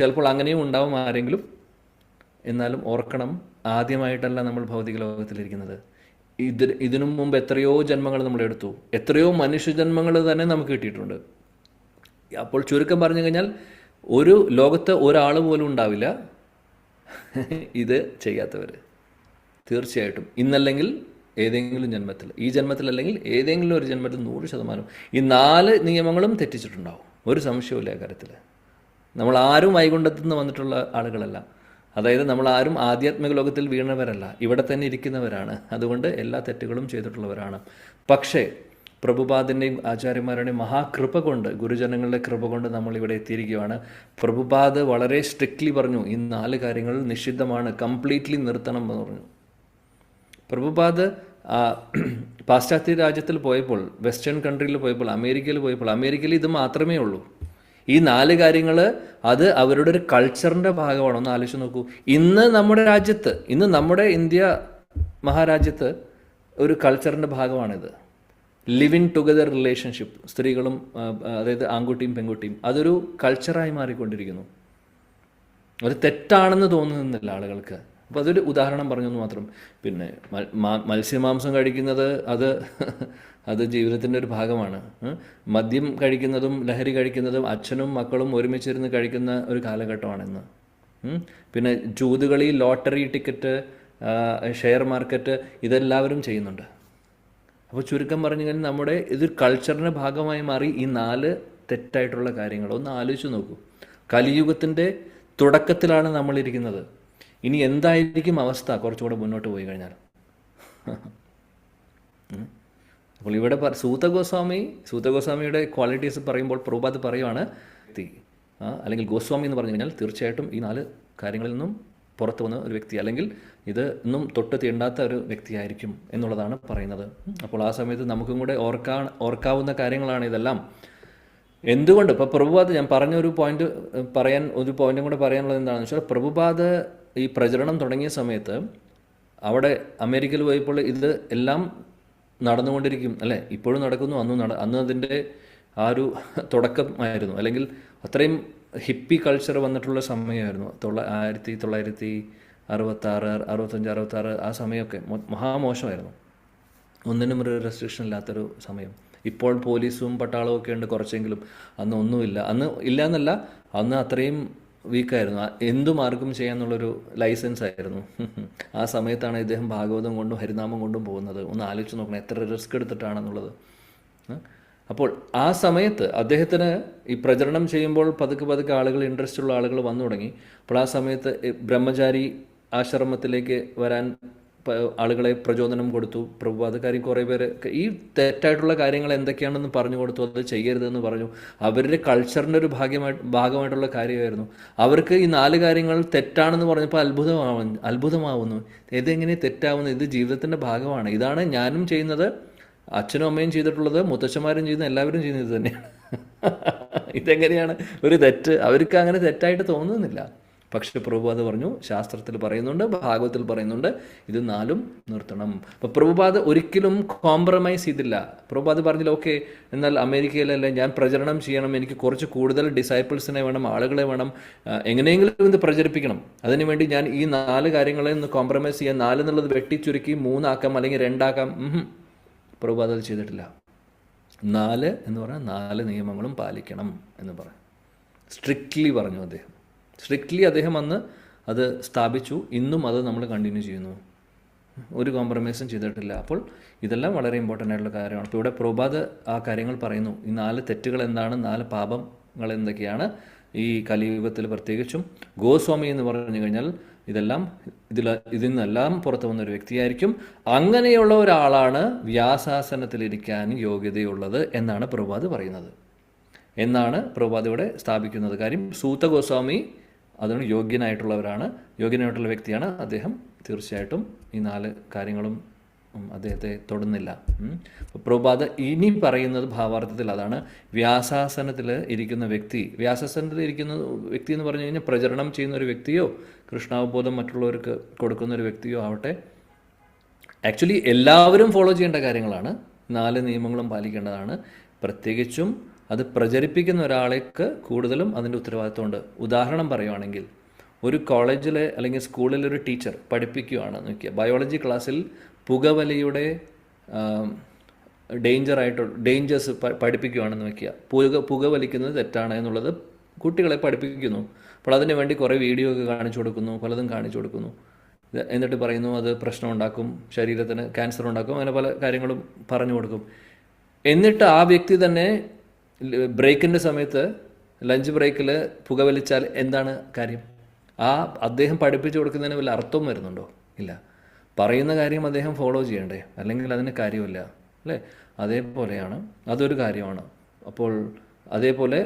ചിലപ്പോൾ അങ്ങനെയും ഉണ്ടാവും ആരെങ്കിലും. എന്നാലും ഓർക്കണം, ആദ്യമായിട്ടല്ല നമ്മൾ ഭൗതിക ലോകത്തിലിരിക്കുന്നത്. ഇതിനു മുമ്പ് എത്രയോ ജന്മങ്ങൾ നമ്മൾ എടുത്തു, എത്രയോ മനുഷ്യജന്മങ്ങൾ തന്നെ നമുക്ക് കിട്ടിയിട്ടുണ്ട്. അപ്പോൾ ചുരുക്കം പറഞ്ഞു കഴിഞ്ഞാൽ ഒരു ലോകത്ത് ഒരാൾ പോലും ഉണ്ടാവില്ല ഇത് ചെയ്യാത്തവർ. തീർച്ചയായിട്ടും ഇന്നല്ലെങ്കിൽ ഏതെങ്കിലും ജന്മത്തിൽ, ഈ ജന്മത്തിലല്ലെങ്കിൽ ഏതെങ്കിലും ഒരു ജന്മത്തിൽ 100% ഈ 4 നിയമങ്ങളും തെറ്റിച്ചിട്ടുണ്ടാവും. ഒരു സംശയമില്ല കാര്യത്തിൽ. നമ്മൾ ആരും വൈകുണ്ഠത്തു നിന്ന് വന്നിട്ടുള്ള ആളുകളല്ല. അതായത് നമ്മൾ ആരും ആധ്യാത്മിക ലോകത്തിൽ വീണവരല്ല, ഇവിടെ തന്നെ ഇരിക്കുന്നവരാണ്. അതുകൊണ്ട് എല്ലാ തെറ്റുകളും ചെയ്തിട്ടുള്ളവരാണ്. പക്ഷേ പ്രഭുപാദിൻ്റെയും ആചാര്യന്മാരുടെയും മഹാകൃപ കൊണ്ട്, ഗുരുജനങ്ങളുടെ കൃപ കൊണ്ട് നമ്മൾ ഇവിടെ എത്തിയിരിക്കുകയാണ്. പ്രഭുപാദ് വളരെ സ്ട്രിക്ട്ലി പറഞ്ഞു, ഈ 4 കാര്യങ്ങൾ നിഷിദ്ധമാണ്, കംപ്ലീറ്റ്ലി നിർത്തണം എന്ന് പറഞ്ഞു. പ്രഭുപാദ് പാശ്ചാത്യ രാജ്യത്തിൽ പോയപ്പോൾ, വെസ്റ്റേൺ കൺട്രിയിൽ പോയപ്പോൾ, അമേരിക്കയിൽ ഇത് മാത്രമേ ഉള്ളൂ. ഈ 4 കാര്യങ്ങൾ അത് അവരുടെ ഒരു കൾച്ചറിൻ്റെ ഭാഗമാണ്. ഒന്ന് ആലോചിച്ച് നോക്കൂ. ഇന്ന് നമ്മുടെ രാജ്യത്ത്, ഇന്ന് നമ്മുടെ ഇന്ത്യ മഹാരാജ്യത്ത് ഒരു കൾച്ചറിൻ്റെ ഭാഗമാണിത്. ലിവിങ് ടുഗദർ റിലേഷൻഷിപ്പ്, സ്ത്രീകളും അതായത് ആൺകുട്ടിയും പെൺകുട്ടിയും, അതൊരു കൾച്ചറായി മാറിക്കൊണ്ടിരിക്കുന്നു. അത് തെറ്റാണെന്ന് തോന്നുന്നില്ല ആളുകൾക്ക്. അപ്പോൾ അതൊരു ഉദാഹരണം പറഞ്ഞെന്ന് മാത്രം. പിന്നെ മത്സ്യമാംസം കഴിക്കുന്നത് അത് ജീവിതത്തിൻ്റെ ഒരു ഭാഗമാണ്. മദ്യം കഴിക്കുന്നതും ലഹരി കഴിക്കുന്നതും അച്ഛനും മക്കളും ഒരുമിച്ചിരുന്ന് കഴിക്കുന്ന ഒരു കാലഘട്ടമാണിന്ന്. പിന്നെ ചൂതുകളി, ലോട്ടറി ടിക്കറ്റ്, ഷെയർ മാർക്കറ്റ്, ഇതെല്ലാവരും ചെയ്യുന്നുണ്ട്. അപ്പോൾ ചുരുക്കം പറഞ്ഞു കഴിഞ്ഞാൽ നമ്മുടെ ഇതൊരു കൾച്ചറിൻ്റെ ഭാഗമായി മാറി ഈ 4 തെറ്റായിട്ടുള്ള കാര്യങ്ങൾ. ഒന്ന് ആലോചിച്ച് നോക്കൂ. കലിയുഗത്തിൻ്റെ തുടക്കത്തിലാണ് നമ്മളിരിക്കുന്നത്. ഇനി എന്തായിരിക്കും അവസ്ഥ കുറച്ചുകൂടെ മുന്നോട്ട് പോയി കഴിഞ്ഞാൽ? അപ്പോൾ ഇവിടെ സൂതഗോസ്വാമിയുടെ ക്വാളിറ്റീസ് പറയുമ്പോൾ പ്രഭുപാദ് പറയുവാണ്, അല്ലെങ്കിൽ ഗോസ്വാമി എന്ന് പറഞ്ഞു കഴിഞ്ഞാൽ തീർച്ചയായിട്ടും ഈ 4 കാര്യങ്ങളിൽ നിന്നും പുറത്തു വന്ന ഒരു വ്യക്തി, അല്ലെങ്കിൽ ഇത് ഒന്നും തൊട്ട് തീണ്ടാത്ത ഒരു വ്യക്തിയായിരിക്കും എന്നുള്ളതാണ് പറയുന്നത്. അപ്പോൾ ആ സമയത്ത് നമുക്കും കൂടെ ഓർക്കാവുന്ന കാര്യങ്ങളാണ് ഇതെല്ലാം. എന്തുകൊണ്ട് ഇപ്പോൾ പ്രഭുപാദ്, ഞാൻ പറഞ്ഞ ഒരു പോയിന്റും കൂടെ പറയാനുള്ളത് എന്താണെന്ന് വെച്ചാൽ, പ്രഭുപാദ് ഈ പ്രചരണം തുടങ്ങിയ സമയത്ത് അവിടെ അമേരിക്കയിൽ പോയപ്പോൾ ഇത് എല്ലാം നടന്നുകൊണ്ടിരിക്കും അല്ലേ, ഇപ്പോഴും നടക്കുന്നു, അന്ന് അതിൻ്റെ ആ ഒരു തുടക്കമായിരുന്നു. അല്ലെങ്കിൽ അത്രയും ഹിപ്പി കൾച്ചർ വന്നിട്ടുള്ള സമയമായിരുന്നു 1966, 65, 66 ആ സമയമൊക്കെ മഹാമോശമായിരുന്നു. ഒന്നിനും ഒരു റെസ്ട്രിക്ഷൻ ഇല്ലാത്തൊരു സമയം. ഇപ്പോൾ പോലീസും പട്ടാളവും ഒക്കെ ഉണ്ട് കുറച്ചെങ്കിലും, അന്ന് ഒന്നുമില്ല. അന്ന് ഇല്ല എന്നല്ല, അന്ന് അത്രയും വീക്കായിരുന്നു. എന്തും ആർക്കും ചെയ്യാന്നുള്ളൊരു ലൈസൻസ് ആയിരുന്നു. ആ സമയത്താണ് ഇദ്ദേഹം ഭാഗവതം കൊണ്ടും ഹരിനാമം കൊണ്ടും പോകുന്നത്. ഒന്ന് ആലോചിച്ച് നോക്കണം എത്ര റിസ്ക് എടുത്തിട്ടാണെന്നുള്ളത്. അപ്പോൾ ആ സമയത്ത് അദ്ദേഹത്തിന് ഈ പ്രചരണം ചെയ്യുമ്പോൾ പതുക്കെ ആളുകൾ, ഇൻട്രസ്റ്റ് ഉള്ള ആളുകൾ വന്നു തുടങ്ങി. അപ്പോൾ ആ സമയത്ത് ബ്രഹ്മചാരി ആശ്രമത്തിലേക്ക് വരാൻ ആളുകളെ പ്രചോദനം കൊടുത്തു പ്രഭുപാദ്. കാര്യം കുറേ പേര് ഈ തെറ്റായിട്ടുള്ള കാര്യങ്ങൾ എന്തൊക്കെയാണെന്ന് പറഞ്ഞു കൊടുത്തു, അത് ചെയ്യരുതെന്ന് പറഞ്ഞു. അവരുടെ കൾച്ചറിൻ്റെ ഒരു ഭാഗമായിട്ടുള്ള കാര്യമായിരുന്നു. അവർക്ക് ഈ 4 കാര്യങ്ങൾ തെറ്റാണെന്ന് പറഞ്ഞപ്പോൾ അത്ഭുതമാവുന്നു. ഇതെങ്ങനെ തെറ്റാവുന്നു? ഇത് ജീവിതത്തിൻ്റെ ഭാഗമാണ്. ഇതാണ് ഞാനും ചെയ്യുന്നത്, അച്ഛനും അമ്മയും ചെയ്തിട്ടുള്ളത്, മുത്തച്ഛന്മാരും ചെയ്യുന്നത്, എല്ലാവരും ചെയ്യുന്നത് ഇത് തന്നെയാണ്. ഇതെങ്ങനെയാണ് ഒരു തെറ്റ്? അവർക്ക് അങ്ങനെ തെറ്റായിട്ട് തോന്നുന്നില്ല. പക്ഷെ പ്രഭുപാദ് പറഞ്ഞു, ശാസ്ത്രത്തിൽ പറയുന്നുണ്ട്, ഭാഗവത്തിൽ പറയുന്നുണ്ട്, ഇത് 4 നിർത്തണം. അപ്പോൾ പ്രഭുപാദ് ഒരിക്കലും കോംപ്രമൈസ് ചെയ്തില്ല. പ്രഭുപാദ് പറഞ്ഞില്ല, ഓക്കെ എന്നാൽ അമേരിക്കയിലല്ലേ ഞാൻ പ്രചരണം ചെയ്യണം, എനിക്ക് കുറച്ച് കൂടുതൽ ഡിസൈപ്പിൾസിനെ വേണം, ആളുകളെ വേണം, എങ്ങനെയെങ്കിലും ഇത് പ്രചരിപ്പിക്കണം. അതിനുവേണ്ടി ഞാൻ ഈ 4 കാര്യങ്ങളെ ഒന്ന് കോംപ്രമൈസ് ചെയ്യാൻ, 4 എന്നുള്ളത് വെട്ടിച്ചുരുക്കി 3 ആക്കാം അല്ലെങ്കിൽ 2 ആക്കാം. പ്രഭുപാദ് അത് ചെയ്തിട്ടില്ല. 4 എന്ന് പറഞ്ഞാൽ 4 നിയമങ്ങളും പാലിക്കണം എന്ന് പറഞ്ഞു. സ്ട്രിക്ട്ലി പറഞ്ഞു അദ്ദേഹം. സ്ട്രിക്ട്ലി അദ്ദേഹം അന്ന് അത് സ്ഥാപിച്ചു. ഇന്നും അത് നമ്മൾ കണ്ടിന്യൂ ചെയ്യുന്നു, ഒരു കോംപ്രമൈസും ചെയ്തിട്ടില്ല. അപ്പോൾ ഇതെല്ലാം വളരെ ഇമ്പോർട്ടൻ്റ് ആയിട്ടുള്ള കാര്യമാണ്. അപ്പോൾ ഇവിടെ പ്രഭുപാദ് ആ കാര്യങ്ങൾ പറയുന്നു. ഈ 4 തെറ്റുകൾ എന്താണ്, 4 പാപങ്ങൾ എന്തൊക്കെയാണ് ഈ കലിയുഗത്തിൽ. പ്രത്യേകിച്ചും ഗോസ്വാമി എന്ന് പറഞ്ഞു കഴിഞ്ഞാൽ ഇതിൽ നിന്നെല്ലാം പുറത്തു വന്ന ഒരു വ്യക്തിയായിരിക്കും. അങ്ങനെയുള്ള ഒരാളാണ് വ്യാസാസനത്തിലിരിക്കാൻ യോഗ്യതയുള്ളത് എന്നാണ് പ്രഭുപാദ് പറയുന്നത്, എന്നാണ് പ്രഭുപാദ് ഇവിടെ സ്ഥാപിക്കുന്നത്. കാര്യം സൂത ഗോസ്വാമി അതിന് യോഗ്യനായിട്ടുള്ള വ്യക്തിയാണ്. അദ്ദേഹം തീർച്ചയായിട്ടും ഈ 4 കാര്യങ്ങളും അദ്ദേഹത്തെ തൊടുന്നില്ല. പ്രഭുപാദ് ഇനി പറയുന്നത് ഭാവാർത്ഥത്തിൽ അതാണ്. വ്യാസാസനത്തിൽ ഇരിക്കുന്ന വ്യക്തി എന്ന് പറഞ്ഞു കഴിഞ്ഞാൽ പ്രചരണം ചെയ്യുന്ന ഒരു വ്യക്തിയോ കൃഷ്ണാവബോധം മറ്റുള്ളവർക്ക് കൊടുക്കുന്ന ഒരു വ്യക്തിയോ ആവട്ടെ, ആക്ച്വലി എല്ലാവരും ഫോളോ ചെയ്യേണ്ട കാര്യങ്ങളാണ്. 4 നിയമങ്ങളും പാലിക്കേണ്ടതാണ്. പ്രത്യേകിച്ചും അത് പ്രചരിപ്പിക്കുന്ന ഒരാൾക്ക് കൂടുതലും അതിൻ്റെ ഉത്തരവാദിത്വമുണ്ട്. ഉദാഹരണം പറയുവാണെങ്കിൽ, ഒരു കോളേജിലെ അല്ലെങ്കിൽ സ്കൂളിലെ ഒരു ടീച്ചർ പഠിപ്പിക്കുകയാണെന്ന് നോക്കിയ ബയോളജി ക്ലാസ്സിൽ പുകവലിയുടെ ഡേഞ്ചേഴ്സ് പഠിപ്പിക്കുകയാണെന്ന് വയ്ക്കുക. പുകവലിക്കുന്നത് തെറ്റാണ് എന്നുള്ളത് കുട്ടികളെ പഠിപ്പിക്കുന്നു. അപ്പോൾ അതിന് വേണ്ടി കുറേ വീഡിയോ ഒക്കെ കാണിച്ചു കൊടുക്കുന്നു, പലതും കാണിച്ചു കൊടുക്കുന്നു. എന്നിട്ട് പറയുന്നു അത് പ്രശ്നം ഉണ്ടാക്കും, ശരീരത്തിന് ക്യാൻസർ ഉണ്ടാക്കും, അങ്ങനെ പല കാര്യങ്ങളും പറഞ്ഞു കൊടുക്കും. എന്നിട്ട് ആ വ്യക്തി തന്നെ ബ്രേക്കിൻ്റെ സമയത്ത്, ലഞ്ച് ബ്രേക്കിൽ പുകവലിച്ചാൽ എന്താണ് കാര്യം? അദ്ദേഹം പഠിപ്പിച്ചു കൊടുക്കുന്നതിന് വല്ല അർത്ഥവും വരുന്നുണ്ടോ? ഇല്ല. പറയുന്ന കാര്യം അദ്ദേഹം ഫോളോ ചെയ്യണ്ടേ, അല്ലെങ്കിൽ അതിന് കാര്യമില്ല, അല്ലേ? അതേപോലെയാണ്, അതൊരു കാര്യമാണ്. അപ്പോൾ അതേപോലെ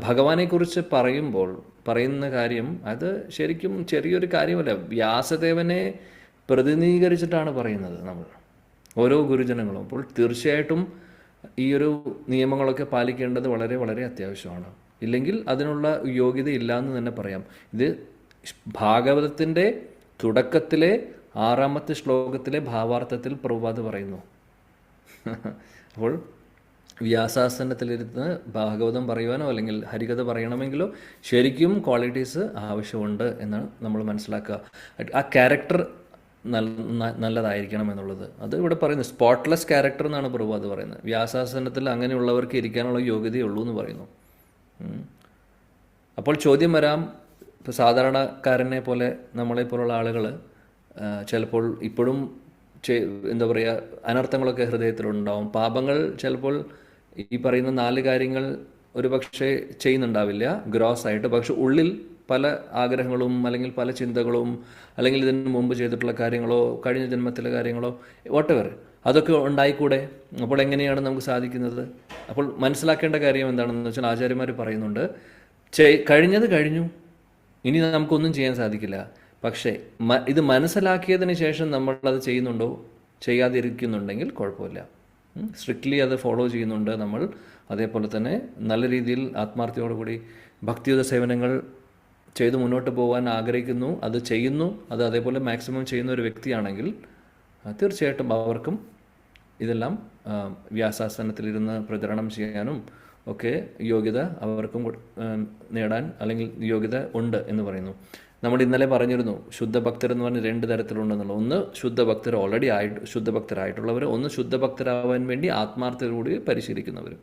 ഭഗവാനെക്കുറിച്ച് പറയുന്ന കാര്യം അത് ശരിക്കും ചെറിയൊരു കാര്യമല്ല. വ്യാസദേവനെ പ്രതിനിധീകരിച്ചിട്ടാണ് പറയുന്നത് നമ്മൾ ഓരോ ഗുരുജനങ്ങളും. അപ്പോൾ തീർച്ചയായിട്ടും ഈ ഒരു നിയമങ്ങളൊക്കെ പാലിക്കേണ്ടത് വളരെ വളരെ അത്യാവശ്യമാണ്. ഇല്ലെങ്കിൽ അതിനുള്ള യോഗ്യത ഇല്ല എന്ന് തന്നെ പറയാം. ഇത് ഭാഗവതത്തിൻ്റെ തുടക്കത്തിലെ 6ാമത്തെ ശ്ലോകത്തിലെ ഭാവാർത്ഥത്തിൽ പ്രഭുപാദ് പറയുന്നു. അപ്പോൾ വ്യാസാസനത്തിലിരുന്ന് ഭാഗവതം പറയുവാനോ അല്ലെങ്കിൽ ഹരികഥ പറയണമെങ്കിലോ ശരിക്കും ക്വാളിറ്റീസ് ആവശ്യമുണ്ട് എന്നാണ് നമ്മൾ മനസ്സിലാക്കുക. ആ ക്യാരക്ടർ നല്ലതായിരിക്കണം എന്നുള്ളത് അത് ഇവിടെ പറയുന്നു. സ്പോട്ട്ലെസ് ക്യാരക്ടർ എന്നാണ് പ്രഭുപാദ് പറയുന്നത്. വ്യാസാസനത്തിൽ അങ്ങനെയുള്ളവർക്ക് ഇരിക്കാനുള്ള യോഗ്യതയുള്ളൂ എന്ന് പറയുന്നു. അപ്പോൾ ചോദ്യം വരാം, ഇപ്പോൾ സാധാരണക്കാരനെ പോലെ നമ്മളെപ്പോലുള്ള ആളുകൾ ചിലപ്പോൾ ഇപ്പോഴും എന്താ പറയുക, അനർത്ഥങ്ങളൊക്കെ ഹൃദയത്തിലുണ്ടാവും. പാപങ്ങൾ ചിലപ്പോൾ ഈ പറയുന്ന 4 കാര്യങ്ങൾ ഒരു പക്ഷേ ചെയ്യുന്നുണ്ടാവില്ല ഗ്രോസ് ആയിട്ട്, പക്ഷെ ഉള്ളിൽ പല ആഗ്രഹങ്ങളും അല്ലെങ്കിൽ പല ചിന്തകളും അല്ലെങ്കിൽ ഇതിന് മുമ്പ് ചെയ്തിട്ടുള്ള കാര്യങ്ങളോ കഴിഞ്ഞ ജന്മത്തിലെ കാര്യങ്ങളോ വോട്ടെവർ അതൊക്കെ ഉണ്ടായിക്കൂടെ? അപ്പോൾ എങ്ങനെയാണ് നമുക്ക് സാധിക്കുന്നത്? അപ്പോൾ മനസ്സിലാക്കേണ്ട കാര്യം എന്താണെന്ന് വെച്ചാൽ ആചാര്യന്മാർ പറയുന്നുണ്ട്, കഴിഞ്ഞത് കഴിഞ്ഞു, ഇനി നമുക്കൊന്നും ചെയ്യാൻ സാധിക്കില്ല. പക്ഷേ ഇത് മനസ്സിലാക്കിയതിന് ശേഷം നമ്മളത് ചെയ്യുന്നുണ്ടോ, ചെയ്യാതിരിക്കുന്നുണ്ടെങ്കിൽ കുഴപ്പമില്ല. സ്ട്രിക്ട്ലി അത് ഫോളോ ചെയ്യുന്നുണ്ട് നമ്മൾ. അതേപോലെ തന്നെ നല്ല രീതിയിൽ ആത്മാർത്ഥയോടുകൂടി ഭക്തിയുത സേവനങ്ങൾ ചെയ്ത് മുന്നോട്ട് പോകാൻ ആഗ്രഹിക്കുന്നു, അത് ചെയ്യുന്നു, അത് അതേപോലെ മാക്സിമം ചെയ്യുന്ന ഒരു വ്യക്തിയാണെങ്കിൽ തീർച്ചയായിട്ടും അവർക്കും ഇതെല്ലാം വ്യാസാസനത്തിലിരുന്ന് പ്രചരണം ചെയ്യാനും ഒക്കെ യോഗ്യത അവർക്കും നേടാൻ അല്ലെങ്കിൽ യോഗ്യത ഉണ്ട് എന്ന് പറയുന്നു. നമ്മൾ ഇന്നലെ പറഞ്ഞിരുന്നു ശുദ്ധഭക്തർ എന്ന് പറഞ്ഞ് 2 തരത്തിലുണ്ടെന്നുള്ളത്. ഒന്ന് ശുദ്ധഭക്തർ ഓൾറെഡി ശുദ്ധഭക്തരായിട്ടുള്ളവർ, ഒന്ന് ശുദ്ധഭക്തരാവാൻ വേണ്ടി ആത്മാർത്ഥതയോടുകൂടി പരിശീലിക്കുന്നവർ.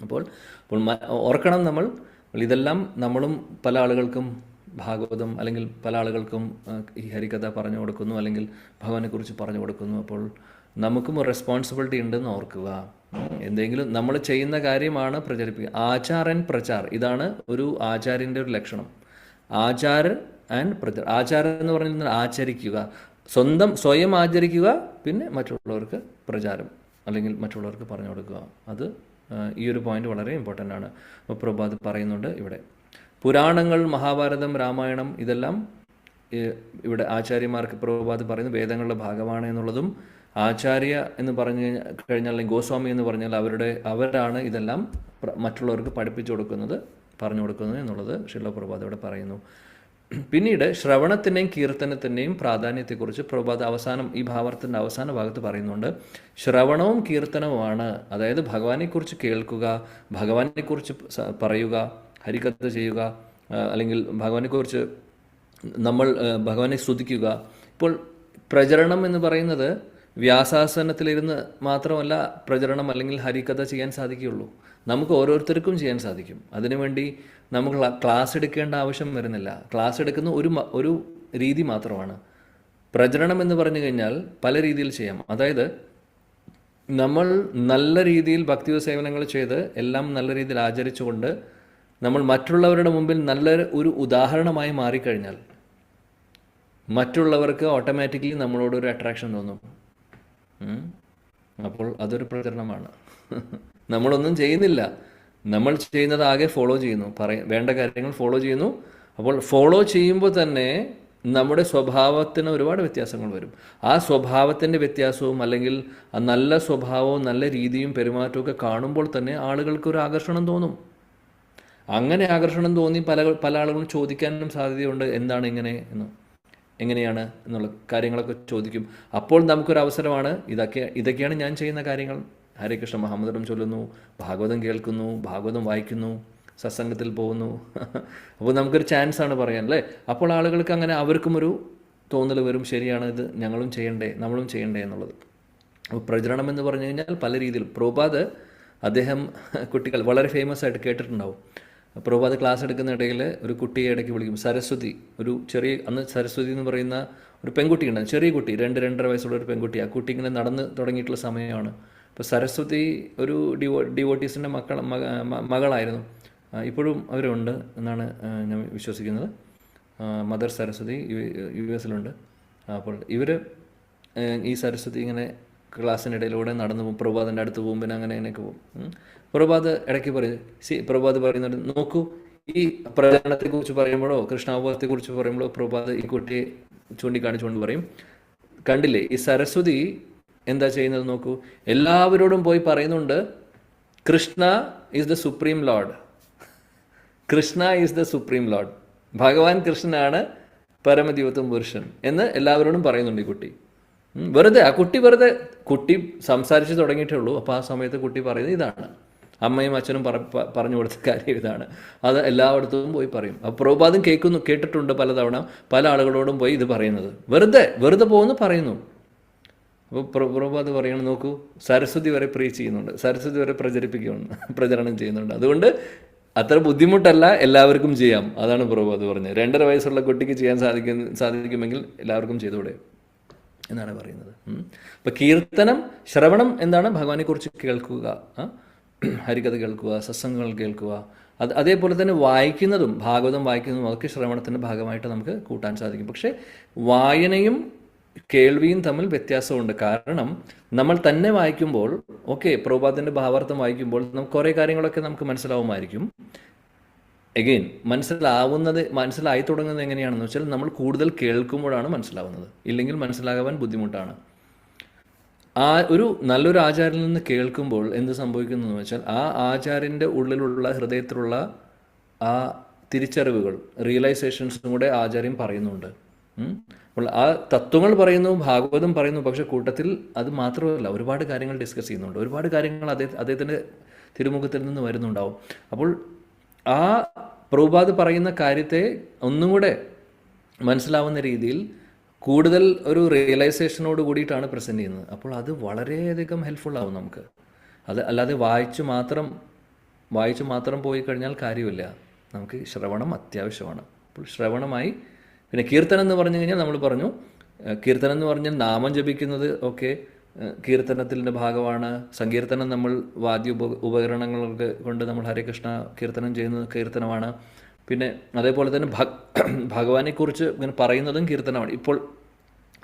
അപ്പോൾ ഓർക്കണം, നമ്മൾ ഇതെല്ലാം നമ്മളും പല ആളുകൾക്കും ഭാഗവതം അല്ലെങ്കിൽ പല ആളുകൾക്കും ഈ ഹരികഥ പറഞ്ഞു കൊടുക്കുന്നു അല്ലെങ്കിൽ ഭഗവാനെക്കുറിച്ച് പറഞ്ഞു കൊടുക്കുന്നു. അപ്പോൾ നമുക്കും ഒരു റെസ്പോൺസിബിലിറ്റി ഉണ്ടെന്ന് ഓർക്കുക. എന്തെങ്കിലും നമ്മൾ ചെയ്യുന്ന കാര്യമാണ് പ്രചരിപ്പിക്കുക. ആചാർ ആൻഡ് പ്രചാർ, ഇതാണ് ഒരു ആചാര്യൻ്റെ ഒരു ലക്ഷണം. ആചാര ആൻഡ് പ്രചാർ. ആചാരം എന്ന് പറഞ്ഞാൽ ആചരിക്കുക, സ്വയം ആചരിക്കുക, പിന്നെ മറ്റുള്ളവർക്ക് പ്രചാരം അല്ലെങ്കിൽ മറ്റുള്ളവർക്ക് പറഞ്ഞു കൊടുക്കുക. അത് ഈ ഒരു പോയിന്റ് വളരെ ഇമ്പോർട്ടൻ്റ് ആണ്. അപ്പോൾ പ്രഭുപാദ് പറയുന്നുണ്ട് ഇവിടെ. പുരാണങ്ങൾ, മഹാഭാരതം, രാമായണം ഇതെല്ലാം ഇവിടെ ആചാര്യന്മാർക്ക് പ്രഭുപാദ് പറയുന്നത് വേദങ്ങളുടെ ഭാഗമാണ് എന്നുള്ളതും, ആചാര്യ എന്ന് പറഞ്ഞു കഴിഞ്ഞാൽ അല്ലെങ്കിൽ ഗോസ്വാമി എന്ന് പറഞ്ഞാൽ അവരാണ് ഇതെല്ലാം മറ്റുള്ളവർക്ക് പഠിപ്പിച്ചു കൊടുക്കുന്നത്, പറഞ്ഞു കൊടുക്കുന്നത് എന്നുള്ളത് ശ്രീല പ്രഭുപാദ് ഇവിടെ പറയുന്നു. പിന്നീട് ശ്രവണത്തിൻ്റെയും കീർത്തനത്തിൻ്റെയും പ്രാധാന്യത്തെക്കുറിച്ച് പ്രഭുപാദ് ഈ ഭാവാർത്ഥത്തിൻ്റെ അവസാന ഭാഗത്ത് പറയുന്നുണ്ട്. ശ്രവണവും കീർത്തനവുമാണ്, അതായത് ഭഗവാനെക്കുറിച്ച് കേൾക്കുക, ഭഗവാനെക്കുറിച്ച് പറയുക, ഹരികഥ ചെയ്യുക, അല്ലെങ്കിൽ ഭഗവാനെക്കുറിച്ച് നമ്മൾ ഭഗവാനെ സ്തുതിക്കുക. ഇപ്പോൾ പ്രചരണം എന്ന് പറയുന്നത് വ്യാസാസനത്തിലിരുന്ന് മാത്രമല്ല പ്രചരണം അല്ലെങ്കിൽ ഹരികഥ ചെയ്യാൻ സാധിക്കുകയുള്ളൂ. നമുക്ക് ഓരോരുത്തർക്കും ചെയ്യാൻ സാധിക്കും. അതിനുവേണ്ടി നമുക്ക് ക്ലാസ് എടുക്കേണ്ട ആവശ്യം വരുന്നില്ല. ക്ലാസ് എടുക്കുന്ന ഒരു രീതി മാത്രമാണ്. പ്രചരണം എന്ന് പറഞ്ഞു കഴിഞ്ഞാൽ പല രീതിയിൽ ചെയ്യാം. അതായത് നമ്മൾ നല്ല രീതിയിൽ ഭക്തി സേവനങ്ങൾ ചെയ്ത് എല്ലാം നല്ല രീതിയിൽ ആചരിച്ചുകൊണ്ട് നമ്മൾ മറ്റുള്ളവരുടെ മുമ്പിൽ നല്ല ഒരു ഉദാഹരണമായി മാറിക്കഴിഞ്ഞാൽ മറ്റുള്ളവർക്ക് ഓട്ടോമാറ്റിക്കലി നമ്മളോട് ഒരു അട്രാക്ഷൻ തോന്നും. അപ്പോൾ അതൊരു പ്രചരണമാണ്. നമ്മളൊന്നും ചെയ്യുന്നില്ല, നമ്മൾ ചെയ്യുന്നത് ആകെ ഫോളോ ചെയ്യുന്നു, വേണ്ട കാര്യങ്ങൾ ഫോളോ ചെയ്യുന്നു. അപ്പോൾ ഫോളോ ചെയ്യുമ്പോൾ തന്നെ നമ്മുടെ സ്വഭാവത്തിന് ഒരുപാട് വ്യത്യാസങ്ങൾ വരും. ആ സ്വഭാവത്തിൻ്റെ വ്യത്യാസവും അല്ലെങ്കിൽ ആ നല്ല സ്വഭാവവും നല്ല രീതിയും പെരുമാറ്റവും ഒക്കെ കാണുമ്പോൾ തന്നെ ആളുകൾക്കൊരു ആകർഷണം തോന്നും. അങ്ങനെ ആകർഷണം തോന്നി പല ആളുകളും ചോദിക്കാനും സാധ്യതയുണ്ട്, എന്താണ് ഇങ്ങനെ എന്ന്, എങ്ങനെയാണ് എന്നുള്ള കാര്യങ്ങളൊക്കെ ചോദിക്കും. അപ്പോൾ നമുക്കൊരു അവസരമാണ്, ഇതൊക്കെയാണ് ഞാൻ ചെയ്യുന്ന കാര്യങ്ങൾ. ഹരേ കൃഷ്ണ മഹാമന്ത്രം ചൊല്ലുന്നു, ഭാഗവതം കേൾക്കുന്നു, ഭാഗവതം വായിക്കുന്നു, സത്സംഗത്തിൽ പോകുന്നു. അപ്പോൾ നമുക്കൊരു ചാൻസാണ് പറയാൻ അല്ലേ. അപ്പോൾ ആളുകൾക്ക് അങ്ങനെ അവർക്കും ഒരു തോന്നൽ വരും, ശരിയാണ്, ഇത് ഞങ്ങളും ചെയ്യണ്ടേ, നമ്മളും ചെയ്യണ്ടേ എന്നുള്ളത്. അപ്പോൾ പ്രചരണം എന്ന് പറഞ്ഞു കഴിഞ്ഞാൽ പല രീതിയിൽ. പ്രഭുപാദ് അദ്ദേഹം കുട്ടികൾ വളരെ ഫേമസ് ആയിട്ട് കേട്ടിട്ടുണ്ടാവും. പ്രഭുപാദ് ക്ലാസ് എടുക്കുന്ന ഇടയിൽ ഒരു കുട്ടിയെ ഇടയ്ക്ക് വിളിക്കും, സരസ്വതി. ഒരു ചെറിയ, അന്ന് സരസ്വതി എന്ന് പറയുന്ന ഒരു പെൺകുട്ടി ഉണ്ട്, ചെറിയ കുട്ടി, 2-2.5 വയസ്സുള്ള ഒരു പെൺകുട്ടി. ആ കുട്ടി ഇങ്ങനെ നടന്ന് തുടങ്ങിയിട്ടുള്ള സമയമാണ്. അപ്പോൾ സരസ്വതി ഒരു ഡിവോട്ടീസിൻ്റെ മകളായിരുന്നു. ഇപ്പോഴും അവരുണ്ട് എന്നാണ് ഞാൻ വിശ്വസിക്കുന്നത്. മദർ സരസ്വതി US അപ്പോൾ ഈ സരസ്വതി ഇങ്ങനെ ക്ലാസ്സിനിടയിലൂടെ നടന്നു പോകും. പ്രഭാതിൻ്റെ അടുത്ത് പോകും, പിന്നെ അങ്ങനെയൊക്കെ പോകും. പ്രഭാത് ഇടയ്ക്ക് പറയും, പ്രഭാത് പറയുന്നുണ്ട്, നോക്കൂ, ഈ പ്രചരണത്തെക്കുറിച്ച് പറയുമ്പോഴോ കൃഷ്ണാവബോധത്തെക്കുറിച്ച് പറയുമ്പോഴോ പ്രഭാത് ഈ കുട്ടിയെ ചൂണ്ടിക്കാണിച്ചുകൊണ്ട് പറയും, കണ്ടില്ലേ ഈ സരസ്വതി എന്താ ചെയ്യുന്നത് നോക്കൂ, എല്ലാവരോടും പോയി പറയുന്നുണ്ട്, Krishna is the supreme Lord, Krishna is the supreme Lord, ഭഗവാൻ കൃഷ്ണനാണ് പരമദിവത്വം പുരുഷൻ എന്ന് എല്ലാവരോടും പറയുന്നുണ്ട് ഈ കുട്ടി. വെറുതെ കുട്ടി സംസാരിച്ച് തുടങ്ങിയിട്ടേ ഉള്ളൂ. അപ്പോൾ ആ സമയത്ത് കുട്ടി പറയുന്നത് ഇതാണ്, അമ്മയും അച്ഛനും പറഞ്ഞു കൊടുത്ത കാര്യം ഇതാണ്. അത് എല്ലായിടത്തും പോയി പറയും. അപ്പോൾ പ്രഭുപാദും കേട്ടിട്ടുണ്ട് പലതവണ, പല ആളുകളോടും പോയി ഇത് പറയുന്നത്. വെറുതെ പോകുന്നു പറയുന്നു. അപ്പോൾ പ്രഭുപാദ് പറയണം, നോക്കൂ, സരസ്വതി വരെ പ്രീച്ച് ചെയ്യുന്നുണ്ട്, സരസ്വതി വരെ പ്രചരണം ചെയ്യുന്നുണ്ട്. അതുകൊണ്ട് അത്ര ബുദ്ധിമുട്ടല്ല, എല്ലാവർക്കും ചെയ്യാം. അതാണ് പ്രഭുപാദ് പറഞ്ഞത്. 2.5 വയസ്സുള്ള കുട്ടിക്ക് ചെയ്യാൻ സാധിക്കുമെങ്കിൽ എല്ലാവർക്കും ചെയ്തുകൂടെ എന്നാണ് പറയുന്നത്. അപ്പോൾ കീർത്തനം, ശ്രവണം എന്താണ്? ഭഗവാനെക്കുറിച്ച് കേൾക്കുക, ഹരികഥ കേൾക്കുക, സത്സംഗങ്ങൾ കേൾക്കുക. അതേപോലെ തന്നെ വായിക്കുന്നതും, ഭാഗവതം വായിക്കുന്നതും അതൊക്കെ ശ്രവണത്തിൻ്റെ ഭാഗമായിട്ട് നമുക്ക് കൂട്ടാൻ സാധിക്കും. പക്ഷേ വായനയും കേൾവിയും തമ്മിൽ വ്യത്യാസമുണ്ട്. കാരണം നമ്മൾ തന്നെ വായിക്കുമ്പോൾ, പ്രഭുപാദിൻ്റെ ഭാവാർത്ഥം വായിക്കുമ്പോൾ നമുക്ക് കുറേ കാര്യങ്ങളൊക്കെ നമുക്ക് മനസ്സിലാവുമായിരിക്കും. എഗെയിൻ മനസ്സിലായി തുടങ്ങുന്നത് എങ്ങനെയാണെന്ന് വെച്ചാൽ നമ്മൾ കൂടുതൽ കേൾക്കുമ്പോഴാണ് മനസ്സിലാവുന്നത്. ഇല്ലെങ്കിൽ മനസ്സിലാകാൻ ബുദ്ധിമുട്ടാണ്. ഒരു നല്ലൊരു ആചാര്യനിൽ നിന്ന് കേൾക്കുമ്പോൾ എന്ത് സംഭവിക്കുന്നു എന്ന് വെച്ചാൽ ആ ആചാര്യൻ്റെ ഉള്ളിലുള്ള ഹൃദയത്തിലുള്ള ആ തിരിച്ചറിവുകൾ, റിയലൈസേഷൻസും കൂടെ ആചാര്യൻ പറയുന്നുണ്ട്. അപ്പോൾ ആ തത്വങ്ങൾ പറയുന്നു, ഭാഗവതം പറയുന്നു, പക്ഷെ കൂട്ടത്തിൽ അത് മാത്രമല്ല, ഒരുപാട് കാര്യങ്ങൾ ഡിസ്കസ് ചെയ്യുന്നുണ്ട്, ഒരുപാട് കാര്യങ്ങൾ അദ്ദേഹത്തിൻ്റെ തിരുമുഖത്തിൽ നിന്ന് വരുന്നുണ്ടാവും. അപ്പോൾ ആ പ്രഭുപാദ് പറയുന്ന കാര്യത്തെ ഒന്നും കൂടെ മനസ്സിലാവുന്ന രീതിയിൽ കൂടുതൽ ഒരു റിയലൈസേഷനോട് കൂടിയിട്ടാണ് പ്രസൻറ്റ് ചെയ്യുന്നത്. അപ്പോൾ അത് വളരെയധികം ഹെൽപ്ഫുൾ ആവും നമുക്ക്. അല്ലാതെ വായിച്ചു മാത്രം പോയി കഴിഞ്ഞാൽ കാര്യമില്ല. നമുക്ക് ശ്രവണം അത്യാവശ്യമാണ്. അപ്പോൾ ശ്രവണമായി, പിന്നെ കീർത്തനം എന്ന് പറഞ്ഞു കഴിഞ്ഞാൽ നമ്മൾ പറഞ്ഞു, കീർത്തനം എന്ന് പറഞ്ഞാൽ നാമം ജപിക്കുന്നത് കീർത്തനത്തിൻ്റെ ഭാഗമാണ്. സങ്കീർത്തനം നമ്മൾ ഉപകരണങ്ങളൊക്കെ കൊണ്ട് നമ്മൾ ഹരേകൃഷ്ണ കീർത്തനം ചെയ്യുന്നത് കീർത്തനമാണ്. പിന്നെ അതേപോലെ തന്നെ ഭഗവാനെക്കുറിച്ച് ഇങ്ങനെ പറയുന്നതും കീർത്തനമാണ്. ഇപ്പോൾ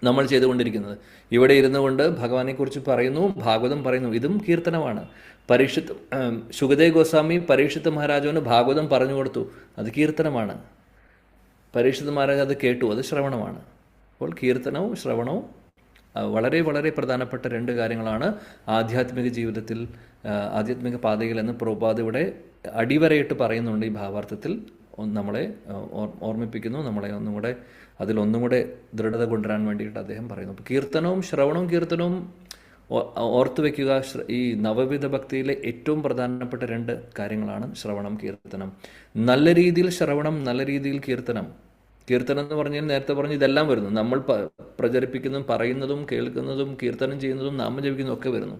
നമ്മൾ ചെയ്തുകൊണ്ടിരിക്കുന്നത്, ഇവിടെ ഇരുന്നു കൊണ്ട് ഭഗവാനെക്കുറിച്ച് പറയുന്നു, ഭാഗവതം പറയുന്നു, ഇതും കീർത്തനമാണ്. ശുകദേവ് ഗോസ്വാമി പരീക്ഷിത് മഹാരാജാവിന് ഭാഗവതം പറഞ്ഞു കൊടുത്തു, അത് കീർത്തനമാണ്. പരീക്ഷിത് മഹാരാജ് അത് കേട്ടു, അത് ശ്രവണമാണ്. അപ്പോൾ കീർത്തനവും ശ്രവണവും വളരെ വളരെ പ്രധാനപ്പെട്ട 2 കാര്യങ്ങളാണ് ആധ്യാത്മിക ജീവിതത്തിൽ, ആധ്യാത്മിക പാതയിൽ എന്ന് പ്രഭുപാദ് ഇവിടെ അടിവരയിട്ട് പറയുന്നുണ്ട്. ഈ ഭാവാർത്ഥത്തിൽ നമ്മളെ ഓർമ്മിപ്പിക്കുന്നു, നമ്മളെ ഒന്നും കൂടെ ദൃഢത കൊണ്ടുവരാൻ വേണ്ടിയിട്ട് അദ്ദേഹം പറയുന്നു. അപ്പോൾ കീർത്തനവും കീർത്തനവും ഓർത്തു വയ്ക്കുക. ഈ നവവിധ ഭക്തിയിലെ ഏറ്റവും പ്രധാനപ്പെട്ട 2 കാര്യങ്ങളാണ് ശ്രവണം, കീർത്തനം. നല്ല രീതിയിൽ ശ്രവണം, നല്ല രീതിയിൽ കീർത്തനം കീർത്തനം എന്ന് പറഞ്ഞാൽ നേരത്തെ പറഞ്ഞു ഇതെല്ലാം വരുന്നു. നമ്മൾ പ്രചരിപ്പിക്കുന്നതും പറയുന്നതും കേൾക്കുന്നതും കീർത്തനം ചെയ്യുന്നതും നാമം ജപിക്കുന്നതും ഒക്കെ വരുന്നു.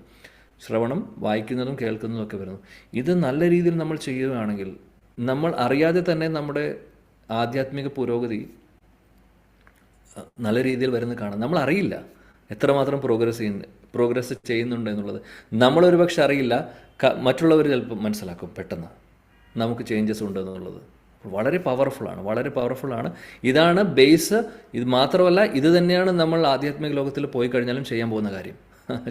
ശ്രവണം, വായിക്കുന്നതും കേൾക്കുന്നതും ഒക്കെ വരുന്നു. ഇത് നല്ല രീതിയിൽ നമ്മൾ ചെയ്യുകയാണെങ്കിൽ നമ്മൾ അറിയാതെ തന്നെ നമ്മുടെ ആധ്യാത്മിക പുരോഗതി നല്ല രീതിയിൽ വരുന്നത് കാണാം. നമ്മൾ അറിയില്ല എത്രമാത്രം പ്രോഗ്രസ് ചെയ്യുന്നുണ്ട് എന്നുള്ളത്. നമ്മളൊരു പക്ഷെ അറിയില്ല, മറ്റുള്ളവർ ചിലപ്പോൾ മനസ്സിലാക്കും പെട്ടെന്ന് നമുക്ക് ചേഞ്ചസ് ഉണ്ട് എന്നുള്ളത്. വളരെ പവർഫുള്ളാണ്. ഇതാണ് ബേസ്. ഇത് മാത്രമല്ല, ഇത് തന്നെയാണ് നമ്മൾ ആധ്യാത്മിക ലോകത്തിൽ പോയി കഴിഞ്ഞാലും ചെയ്യാൻ പോകുന്ന കാര്യം,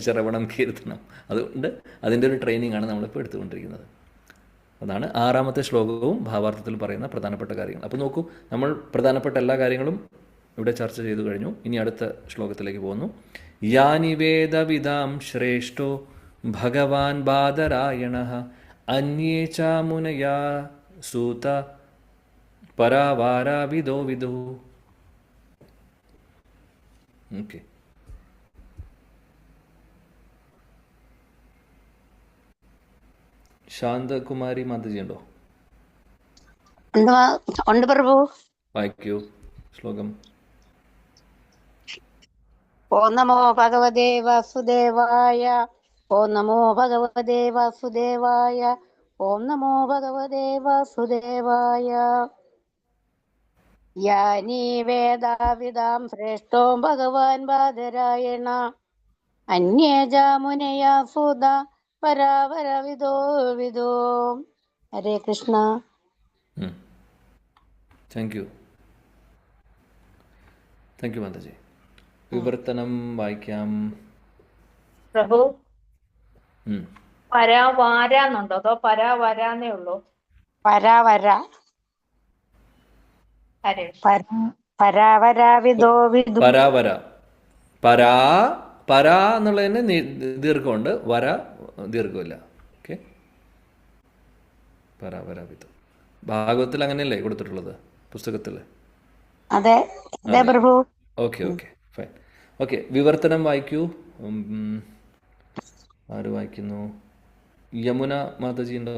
ശ്രവണം, കീർത്തനം. അതുകൊണ്ട് അതിൻ്റെ ഒരു ട്രെയിനിങ് ആണ് നമ്മളിപ്പോൾ എടുത്തുകൊണ്ടിരിക്കുന്നത്. അതാണ് 6ാമത്തെ ശ്ലോകവും ഭാവാർത്ഥത്തിൽ പറയുന്ന പ്രധാനപ്പെട്ട കാര്യങ്ങൾ. അപ്പോൾ നോക്കൂ, നമ്മൾ പ്രധാനപ്പെട്ട എല്ലാ കാര്യങ്ങളും ഇവിടെ ചർച്ച ചെയ്തു കഴിഞ്ഞു. ഇനി അടുത്ത ശ്ലോകത്തിലേക്ക് പോകുന്നു. യാനി വേദവിദാം ശ്രേഷ്ഠോ ഭഗവാൻ ബാദരായണഃ അന്യേ ച മുനയാ സൂത പരാവാരാവിദോ വിദു. ഓക്കെ, ശാന്തകുമാരി മാതാജി ഉണ്ടോ? ഉണ്ട് പ്രഭു. വായിക്കൂ ശ്ലോകം. ഓം നമോ ഭഗവതേ വാസുദേവായ. ഓം നമോ ഭഗവതേ വാസുദേവായ. ഓം നമോ ഭഗവതേ വാസുദേവായ. യാനി വേദാവിദാം ശ്രേഷ്ഠോ ഭഗവാൻ ബാദരായണ അന്യേജ മുനയാ സുത പരാവരവിദോ വിദോ. ഹരേ കൃഷ്ണ. Thank you Mataji. വിവർത്തനം വായിക്കാം. പ്രഭു, പരാവാരാന്നുണ്ടോ അതോ പരാവരാന്നേ ഉള്ളൂ? പരാവര. ഹരേ പരാവരാവിദോ വിദു. പരാവര. പരാ എന്നുള്ളതിന് ദീർഘമുണ്ട്, വര ദീർഘമില്ല. ഓക്കെ, പരാവരാവിദോ. ഭാഗവത്തിൽ അങ്ങനെയല്ലേ കൊടുത്തിട്ടുള്ളത്, പുസ്തകത്തിൽ? അതെ പ്രഭു. Okay fine. ഓക്കെ, വിവർത്തനം വായിക്കൂ. ആര് വായിക്കുന്നു? യമുന മാതാജി ഉണ്ടോ?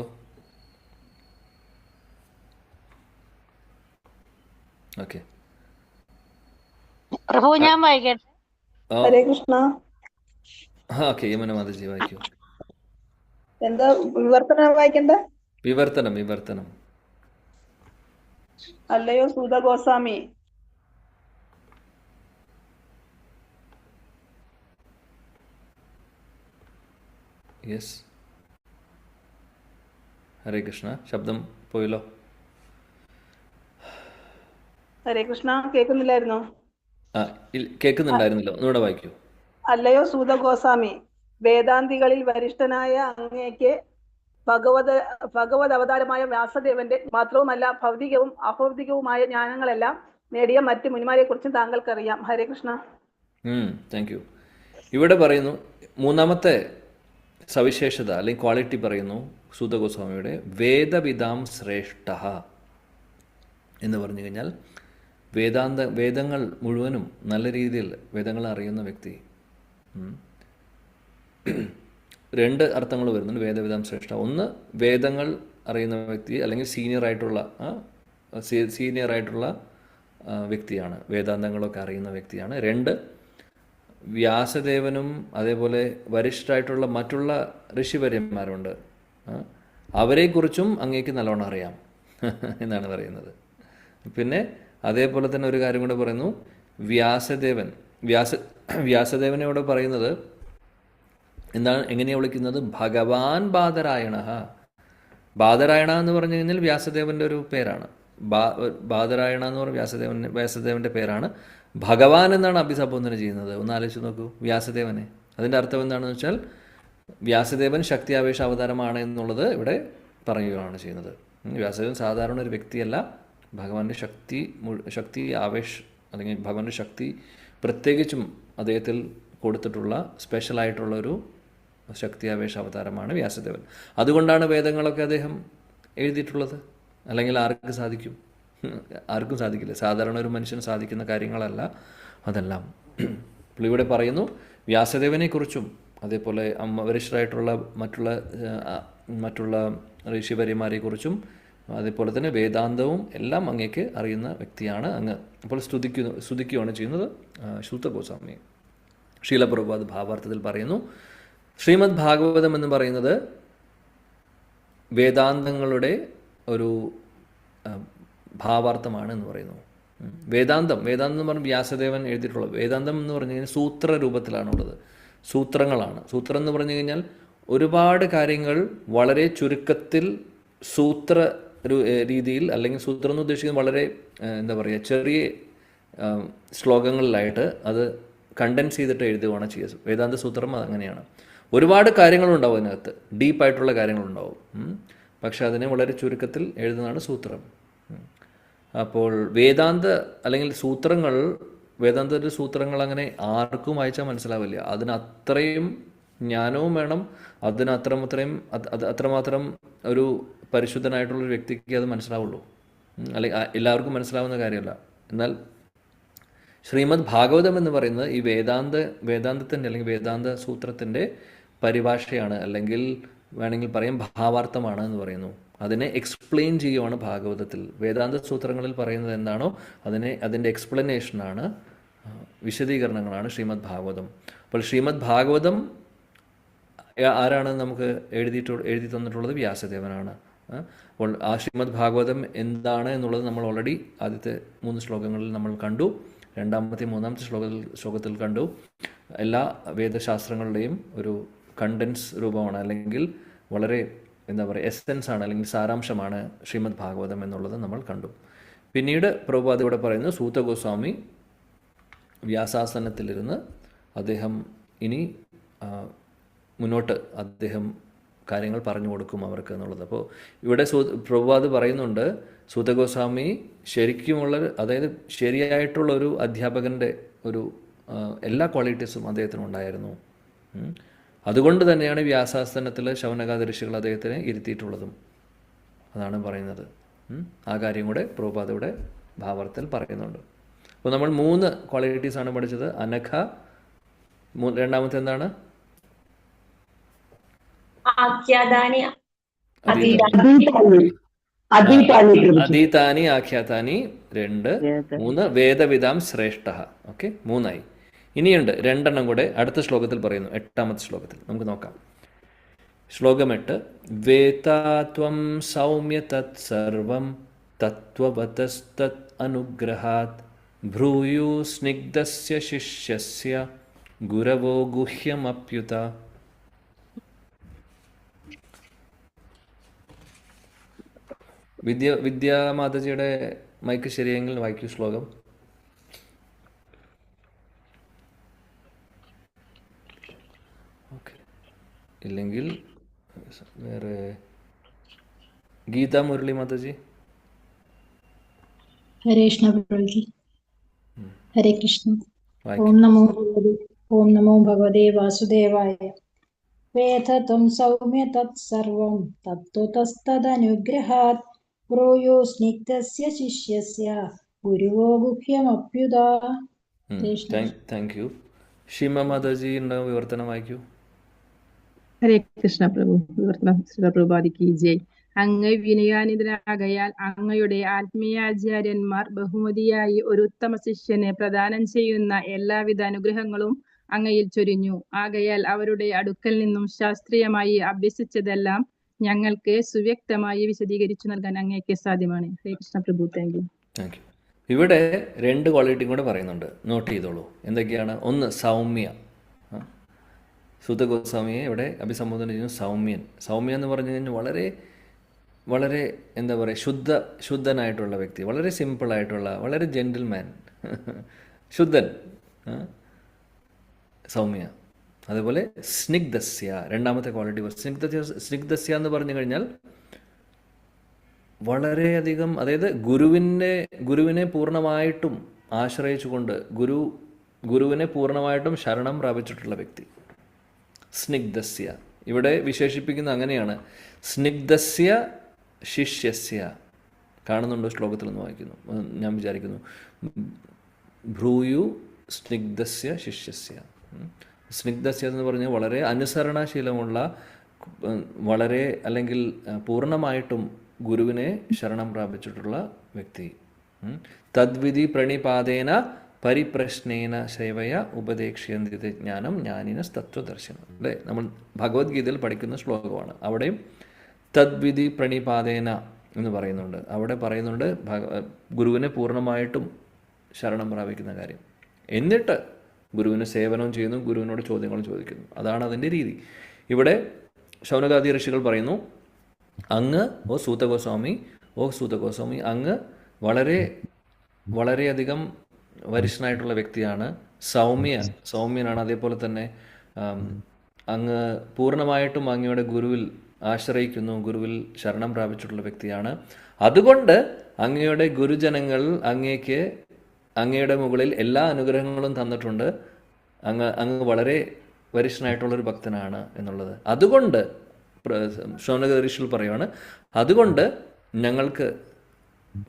ഓക്കെ പ്രഭു, ഞാൻ വായിക്കട്ടെ? ഹരേ കൃഷ്ണ. ഓക്കെ, യമുന മാതാജി വായിക്കൂ. എന്താ വിവർത്തനം വായിക്കണ്ട? വിവർത്തനം. അല്ലയോ സൂത ഗോസ്വാമി, യെസ്. ഹരേ കൃഷ്ണ. ശബ്ദം പോയല്ലോ. ഹരേ കൃഷ്ണ. കേൾക്കുന്നില്ലായിരുന്നോ? കേൾക്കുന്നുണ്ടായിരുന്നില്ല, ഒന്നുകൂടെ വായിക്കൂ. അല്ലയോ സൂത ഗോസ്വാമി, വേദാന്തികളിൽ വരിഷ്ഠനായ അങ്ങേക്ക് ഭഗവത് അവതാരമായ വ്യാസദേവന്റെ മാത്രവുമല്ല ഭൗതികവും അഭൗതികവുമായ ജ്ഞാനങ്ങളെല്ലാം നേടിയ മറ്റു മുനിമാരെ കുറിച്ചും താങ്കൾക്കറിയാം. ഹരേ കൃഷ്ണ. Thank you. ഇവിടെ പറയുന്നു, 3ാമത്തെ സവിശേഷത അല്ലെങ്കിൽ ക്വാളിറ്റി പറയുന്നു സൂത ഗോസ്വാമിയുടെ, വേദവിദാം ശ്രേഷ്ഠ എന്ന് പറഞ്ഞു കഴിഞ്ഞാൽ വേദങ്ങൾ മുഴുവനും നല്ല രീതിയിൽ വേദങ്ങൾ അറിയുന്ന വ്യക്തി. 2 അർത്ഥങ്ങൾ വരുന്നുണ്ട് വേദവിദാം ശ്രേഷ്ഠ. ഒന്ന്, വേദങ്ങൾ അറിയുന്ന വ്യക്തി അല്ലെങ്കിൽ സീനിയർ ആയിട്ടുള്ള വ്യക്തിയാണ്, വേദാന്തങ്ങളൊക്കെ അറിയുന്ന വ്യക്തിയാണ്. 2, വ്യാസദേവനും അതേപോലെ വരിഷ്ഠരായിട്ടുള്ള മറ്റുള്ള ഋഷിവര്യന്മാരുണ്ട്, അവരെക്കുറിച്ചും അങ്ങേക്ക് നല്ലോണം അറിയാം എന്നാണ് പറയുന്നത്. പിന്നെ അതേപോലെ തന്നെ ഒരു കാര്യം കൂടെ പറയുന്നു, വ്യാസദേവനെ ഇവിടെ പറയുന്നത് എന്താണ്, എങ്ങനെയാണ് വിളിക്കുന്നത്? ഭഗവാൻ ബാദരായണ. ബാദരായണ എന്ന് പറഞ്ഞു കഴിഞ്ഞാൽ വ്യാസദേവൻ്റെ ഒരു പേരാണ്. ബാദരായണ എന്ന് പറഞ്ഞ വ്യാസദേവൻ്റെ പേരാണ്. ഭഗവാൻ എന്നാണ് അഭിസംബോധന ചെയ്യുന്നത്. ഒന്ന് ആലോചിച്ച് നോക്കൂ, വ്യാസദേവനെ. അതിൻ്റെ അർത്ഥം എന്താണെന്ന് വെച്ചാൽ വ്യാസദേവൻ ശക്തി ആവേശ അവതാരമാണ് എന്നുള്ളത് ഇവിടെ പറയുകയാണ് ചെയ്യുന്നത്. വ്യാസദേവൻ സാധാരണ ഒരു വ്യക്തിയല്ല, ഭഗവാന്റെ ശക്തി ആവേശ അല്ലെങ്കിൽ ഭഗവാന്റെ ശക്തി പ്രത്യേകിച്ചും അദ്ദേഹത്തിൽ കൊടുത്തിട്ടുള്ള സ്പെഷ്യലായിട്ടുള്ളൊരു ശക്തി ആവേശ അവതാരമാണ് വ്യാസദേവൻ. അതുകൊണ്ടാണ് വേദങ്ങളൊക്കെ അദ്ദേഹം എഴുതിയിട്ടുള്ളത്. അല്ലെങ്കിൽ ആർക്കും സാധിക്കില്ല, സാധാരണ ഒരു മനുഷ്യന് സാധിക്കുന്ന കാര്യങ്ങളല്ല അതെല്ലാം. ഇവിടെ പറയുന്നു വ്യാസദേവനെക്കുറിച്ചും അതേപോലെ വരിഷ്ഠരായിട്ടുള്ള മറ്റുള്ള ഋഷിവര്യന്മാരെക്കുറിച്ചും അതേപോലെ തന്നെ വേദാന്തവും എല്ലാം അങ്ങേക്ക് അറിയുന്ന വ്യക്തിയാണ് അങ്ങ്. അപ്പോൾ സ്തുതിക്കുകയാണ് ചെയ്യുന്നത് സൂത ഗോസ്വാമിയെ. ശീല പ്രഭുപാദ് ഭാവാർത്ഥത്തിൽ പറയുന്നു, ശ്രീമദ് ഭാഗവതം എന്ന് പറയുന്നത് വേദാന്തങ്ങളുടെ ഒരു ഭാവാർത്ഥമാണ് എന്ന് പറയുന്നു. വേദാന്തം എന്ന് പറഞ്ഞാൽ വ്യാസദേവൻ എഴുതിയിട്ടുള്ളത്. വേദാന്തം എന്ന് പറഞ്ഞു കഴിഞ്ഞാൽ സൂത്ര രൂപത്തിലാണുള്ളത്, സൂത്രങ്ങളാണ്. സൂത്രം എന്ന് പറഞ്ഞു കഴിഞ്ഞാൽ ഒരുപാട് കാര്യങ്ങൾ വളരെ ചുരുക്കത്തിൽ സൂത്ര രീതിയിൽ, അല്ലെങ്കിൽ സൂത്രം എന്ന് ഉദ്ദേശിക്കുന്നത് വളരെ എന്താ പറയുക, ചെറിയ ശ്ലോകങ്ങളിലായിട്ട് അത് കണ്ടൻസ് ചെയ്തിട്ട് എഴുതുകയാണ് ചെയ്യുക. വേദാന്ത സൂത്രം അങ്ങനെയാണ്. ഒരുപാട് കാര്യങ്ങളുണ്ടാവും അതിനകത്ത്, ഡീപ്പായിട്ടുള്ള കാര്യങ്ങളുണ്ടാവും. പക്ഷെ അതിനെ വളരെ ചുരുക്കത്തിൽ എഴുതുന്നതാണ് സൂത്രം. അപ്പോൾ അല്ലെങ്കിൽ സൂത്രങ്ങൾ, വേദാന്തത്തിൻ്റെ സൂത്രങ്ങൾ അങ്ങനെ ആർക്കും വായിച്ചാൽ മനസ്സിലാവില്ല. അതിന് അത്രയും ജ്ഞാനവും വേണം, അതിന് അത്രമാത്രം ഒരു പരിശുദ്ധനായിട്ടുള്ളൊരു വ്യക്തിക്ക് അത് മനസ്സിലാവുള്ളൂ. അല്ലെങ്കിൽ എല്ലാവർക്കും മനസ്സിലാവുന്ന കാര്യമല്ല. എന്നാൽ ശ്രീമദ് ഭാഗവതം എന്ന് പറയുന്നത് ഈ വേദാന്തത്തിൻ്റെ അല്ലെങ്കിൽ വേദാന്ത സൂത്രത്തിൻ്റെ പരിഭാഷയാണ്, അല്ലെങ്കിൽ വേണമെങ്കിൽ പറയാം ഭാവാർത്ഥമാണ് എന്ന് പറയുന്നു. അതിനെ എക്സ്പ്ലെയിൻ ചെയ്യുവാണ് ഭാഗവതത്തിൽ. വേദാന്ത സൂത്രങ്ങളിൽ പറയുന്നത് എന്താണോ അതിൻ്റെ എക്സ്പ്ലനേഷനാണ്, വിശദീകരണങ്ങളാണ് ശ്രീമദ് ഭാഗവതം. അപ്പോൾ ശ്രീമദ് ഭാഗവതം ആരാണ് നമുക്ക് എഴുതി തന്നിട്ടുള്ളത്? വ്യാസദേവനാണ്. അപ്പോൾ ആ ശ്രീമദ് ഭാഗവതം എന്താണ് എന്നുള്ളത് നമ്മൾ ഓൾറെഡി ആദ്യത്തെ 3 ശ്ലോകങ്ങളിൽ നമ്മൾ കണ്ടു. രണ്ടാമത്തെ 3-ാമത്തെ ശ്ലോകത്തിൽ കണ്ടു. എല്ലാ വേദശാസ്ത്രങ്ങളുടെയും ഒരു കണ്ടൻസ് രൂപമാണ്, അല്ലെങ്കിൽ വളരെ എന്താ പറയുക എസെൻസ് ആണ്, അല്ലെങ്കിൽ സാരാംശമാണ് ശ്രീമദ് ഭാഗവതം എന്നുള്ളത് നമ്മൾ കണ്ടു. പിന്നീട് പ്രഭുപാദ് ഇവിടെ പറയുന്നു, സൂത ഗോസ്വാമി വ്യാസാസനത്തിലിരുന്ന് അദ്ദേഹം ഇനി മുന്നോട്ട് അദ്ദേഹം കാര്യങ്ങൾ പറഞ്ഞു കൊടുക്കും അവർക്ക് എന്നുള്ളത്. അപ്പോൾ ഇവിടെ പ്രഭുപാദ് പറയുന്നുണ്ട്, സൂത ഗോസ്വാമി ശരിക്കുമുള്ള, അതായത് ശരിയായിട്ടുള്ള ഒരു അധ്യാപകൻ്റെ ഒരു എല്ലാ ക്വാളിറ്റീസും അദ്ദേഹത്തിനുണ്ടായിരുന്നു. അതുകൊണ്ട് തന്നെയാണ് വ്യാസാസനത്തിൽ ശൗനകാദി ഋഷികൾ അദ്ദേഹത്തിനെ ഇരുത്തിയിട്ടുള്ളതും. അതാണ് പറയുന്നത്. ആ കാര്യം കൂടെ പ്രഭുപാദ് ഇവിടെ ഭാവാർത്ഥത്തിൽ പറയുന്നുണ്ട്. അപ്പോൾ നമ്മൾ 3 ക്വാളിറ്റീസാണ് പഠിച്ചത്. അനഘ, രണ്ടാമത്തെ എന്താണ്? അതീതാനി ആഖ്യാതാനി 2, 3 വേദവിദാം ശ്രേഷ്ഠ. ഓക്കെ, 3ആയി. ഇനിയുണ്ട് 2 കൂടെ അടുത്ത ശ്ലോകത്തിൽ പറയുന്നു. 8-ാമത്തെ ശ്ലോകത്തിൽ നമുക്ക് നോക്കാം. ശ്ലോകം 8. വേതാത്വം സൗമ്യ തത് സർവം തത്വവതസ്തത് അനുഗ്രഹാത് ഭ്രൂയു സ്നിഗ്ധസ്യ ശിഷ്യസ്യ ഗുരവോ ഗുഹ്യമപ്യുത. വിദ്യാമാതാജിയുടെ മൈക്ക് ശരിയെങ്കിൽ വായിക്കൂ ശ്ലോകം. ഓക്കെ, ഇല്ലെങ്കിൽ വേറെ ഗീതാ മുരളി മാതാജി. ഹരേ കൃഷ്ണ പ്രഭുജി. ഹരേ കൃഷ്ണ. ഓം നമോ ഭഗവതേ വാസുദേവായ. വേദത്വം സൗമ്യ തത് സർവം തത്വതസ്തദനുഗ്രഹാത് ബ്രൂയോ സ്നിഗ്ധസ്യ ശിഷ്യസ്യ ഗുരുവോ ഗുഹ്യമപ്യുതാ. Thank you. ഷിമ മാതാജി ഉണ്ടാവും, വിവർത്തനം വായിക്കൂ. ഹരേ കൃഷ്ണ പ്രഭു. വിവർത്തനം പ്രഭുപാദിക്ക് ജയ്. അങ്ങ് വിനയാനിതനാകയാൽ അങ്ങയുടെ ആത്മീയാചാര്യന്മാർ ബഹുമതിയായി ഒരു ഉത്തമ ശിഷ്യനെ പ്രദാനം ചെയ്യുന്ന എല്ലാവിധ അനുഗ്രഹങ്ങളും അങ്ങയിൽ ചൊരിഞ്ഞു. ആകയാൽ അവരുടെ അടുക്കൽ നിന്നും ശാസ്ത്രീയമായി അഭ്യസിച്ചതെല്ലാം ഞങ്ങൾക്ക് സുവ്യക്തമായി വിശദീകരിച്ചു നൽകാൻ അങ്ങേക്ക് സാധ്യമാണ്. ഹരേ കൃഷ്ണ പ്രഭു. Thank you. ഇവിടെ 2 ക്വാളിറ്റിയും കൂടെ പറയുന്നുണ്ട്, നോട്ട് ചെയ്തോളൂ. എന്തൊക്കെയാണ്? ഒന്ന് സൗമ്യ. സൂത ഗോസ്വാമിയെ ഇവിടെ അഭിസംബോധന ചെയ്യുന്നു സൗമ്യൻ. സൗമ്യ എന്ന് പറഞ്ഞു കഴിഞ്ഞാൽ വളരെ വളരെ എന്താ പറയുക, ശുദ്ധനായിട്ടുള്ള വ്യക്തി, വളരെ സിമ്പിളായിട്ടുള്ള, വളരെ ജെന്റിൽമാൻ, ശുദ്ധൻ, സൗമ്യ. അതുപോലെ സ്നിഗ്ധസ്യ, രണ്ടാമത്തെ ക്വാളിറ്റി. സ്നിഗ്ധസ്യ എന്ന് പറഞ്ഞു കഴിഞ്ഞാൽ വളരെയധികം, അതായത് ഗുരുവിനെ പൂർണ്ണമായിട്ടും ആശ്രയിച്ചുകൊണ്ട് ഗുരുവിനെ പൂർണ്ണമായിട്ടും ശരണം പ്രാപിച്ചിട്ടുള്ള വ്യക്തി. സ്നിഗ്ധസ്യ ഇവിടെ വിശേഷിപ്പിക്കുന്ന അങ്ങനെയാണ്. സ്നിഗ്ധസ്യ ശിഷ്യസ്യ കാണുന്നുണ്ടോ? ശ്ലോകത്തിൽ നിന്ന് വായിക്കുന്നു, ഞാൻ വിചാരിക്കുന്നു. ഭ്രൂയു സ്നിഗ്ധസ്യ ശിഷ്യസ്യ. സ്നിഗ്ധസ്യ എന്ന് പറഞ്ഞാൽ വളരെ അനുസരണശീലമുള്ള, വളരെ അല്ലെങ്കിൽ പൂർണ്ണമായിട്ടും ഗുരുവിനെ ശരണം പ്രാപിച്ചിട്ടുള്ള വ്യക്തി. തദ്വിധി പ്രണിപാതേന പരിപ്രശ്നേന സേവയ ഉപദേക്ഷ്യന്തിത ജ്ഞാനം ജ്ഞാനിന തത്വദർശനം. അല്ലേ, നമ്മൾ ഭഗവത്ഗീതയിൽ പഠിക്കുന്ന ശ്ലോകമാണ്. അവിടെയും തദ്വിധി പ്രണിപാതേന എന്ന് പറയുന്നുണ്ട്. അവിടെ പറയുന്നുണ്ട് ഗുരുവിനെ പൂർണ്ണമായിട്ടും ശരണം പ്രാപിക്കുന്ന കാര്യം. എന്നിട്ട് ഗുരുവിന് സേവനം ചെയ്യുന്നു, ഗുരുവിനോട് ചോദ്യങ്ങൾ ചോദിക്കുന്നു. അതാണ് അതിൻ്റെ രീതി. ഇവിടെ ശൗനകാദി ഋഷികൾ പറയുന്നു, അങ്ങ് ഓ സൂതഗോസ്വാമി അങ്ങ് വളരെയധികം വരിഷ്ഠനായിട്ടുള്ള വ്യക്തിയാണ്, സൗമ്യനാണ്. അതേപോലെ തന്നെ അങ്ങ് പൂർണ്ണമായിട്ടും അങ്ങയുടെ ഗുരുവിൽ ആശ്രയിക്കുന്നു, ഗുരുവിൽ ശരണം പ്രാപിച്ചിട്ടുള്ള വ്യക്തിയാണ്. അതുകൊണ്ട് അങ്ങയുടെ ഗുരുജനങ്ങൾ അങ്ങയുടെ മുകളിൽ എല്ലാ അനുഗ്രഹങ്ങളും തന്നിട്ടുണ്ട്. അങ്ങ് വളരെ വരിഷ്ഠനായിട്ടുള്ളൊരു ഭക്തനാണ് എന്നുള്ളത്. അതുകൊണ്ട് ശൗനക ഋഷികൾ പറയുവാണ്, അതുകൊണ്ട് ഞങ്ങൾക്ക്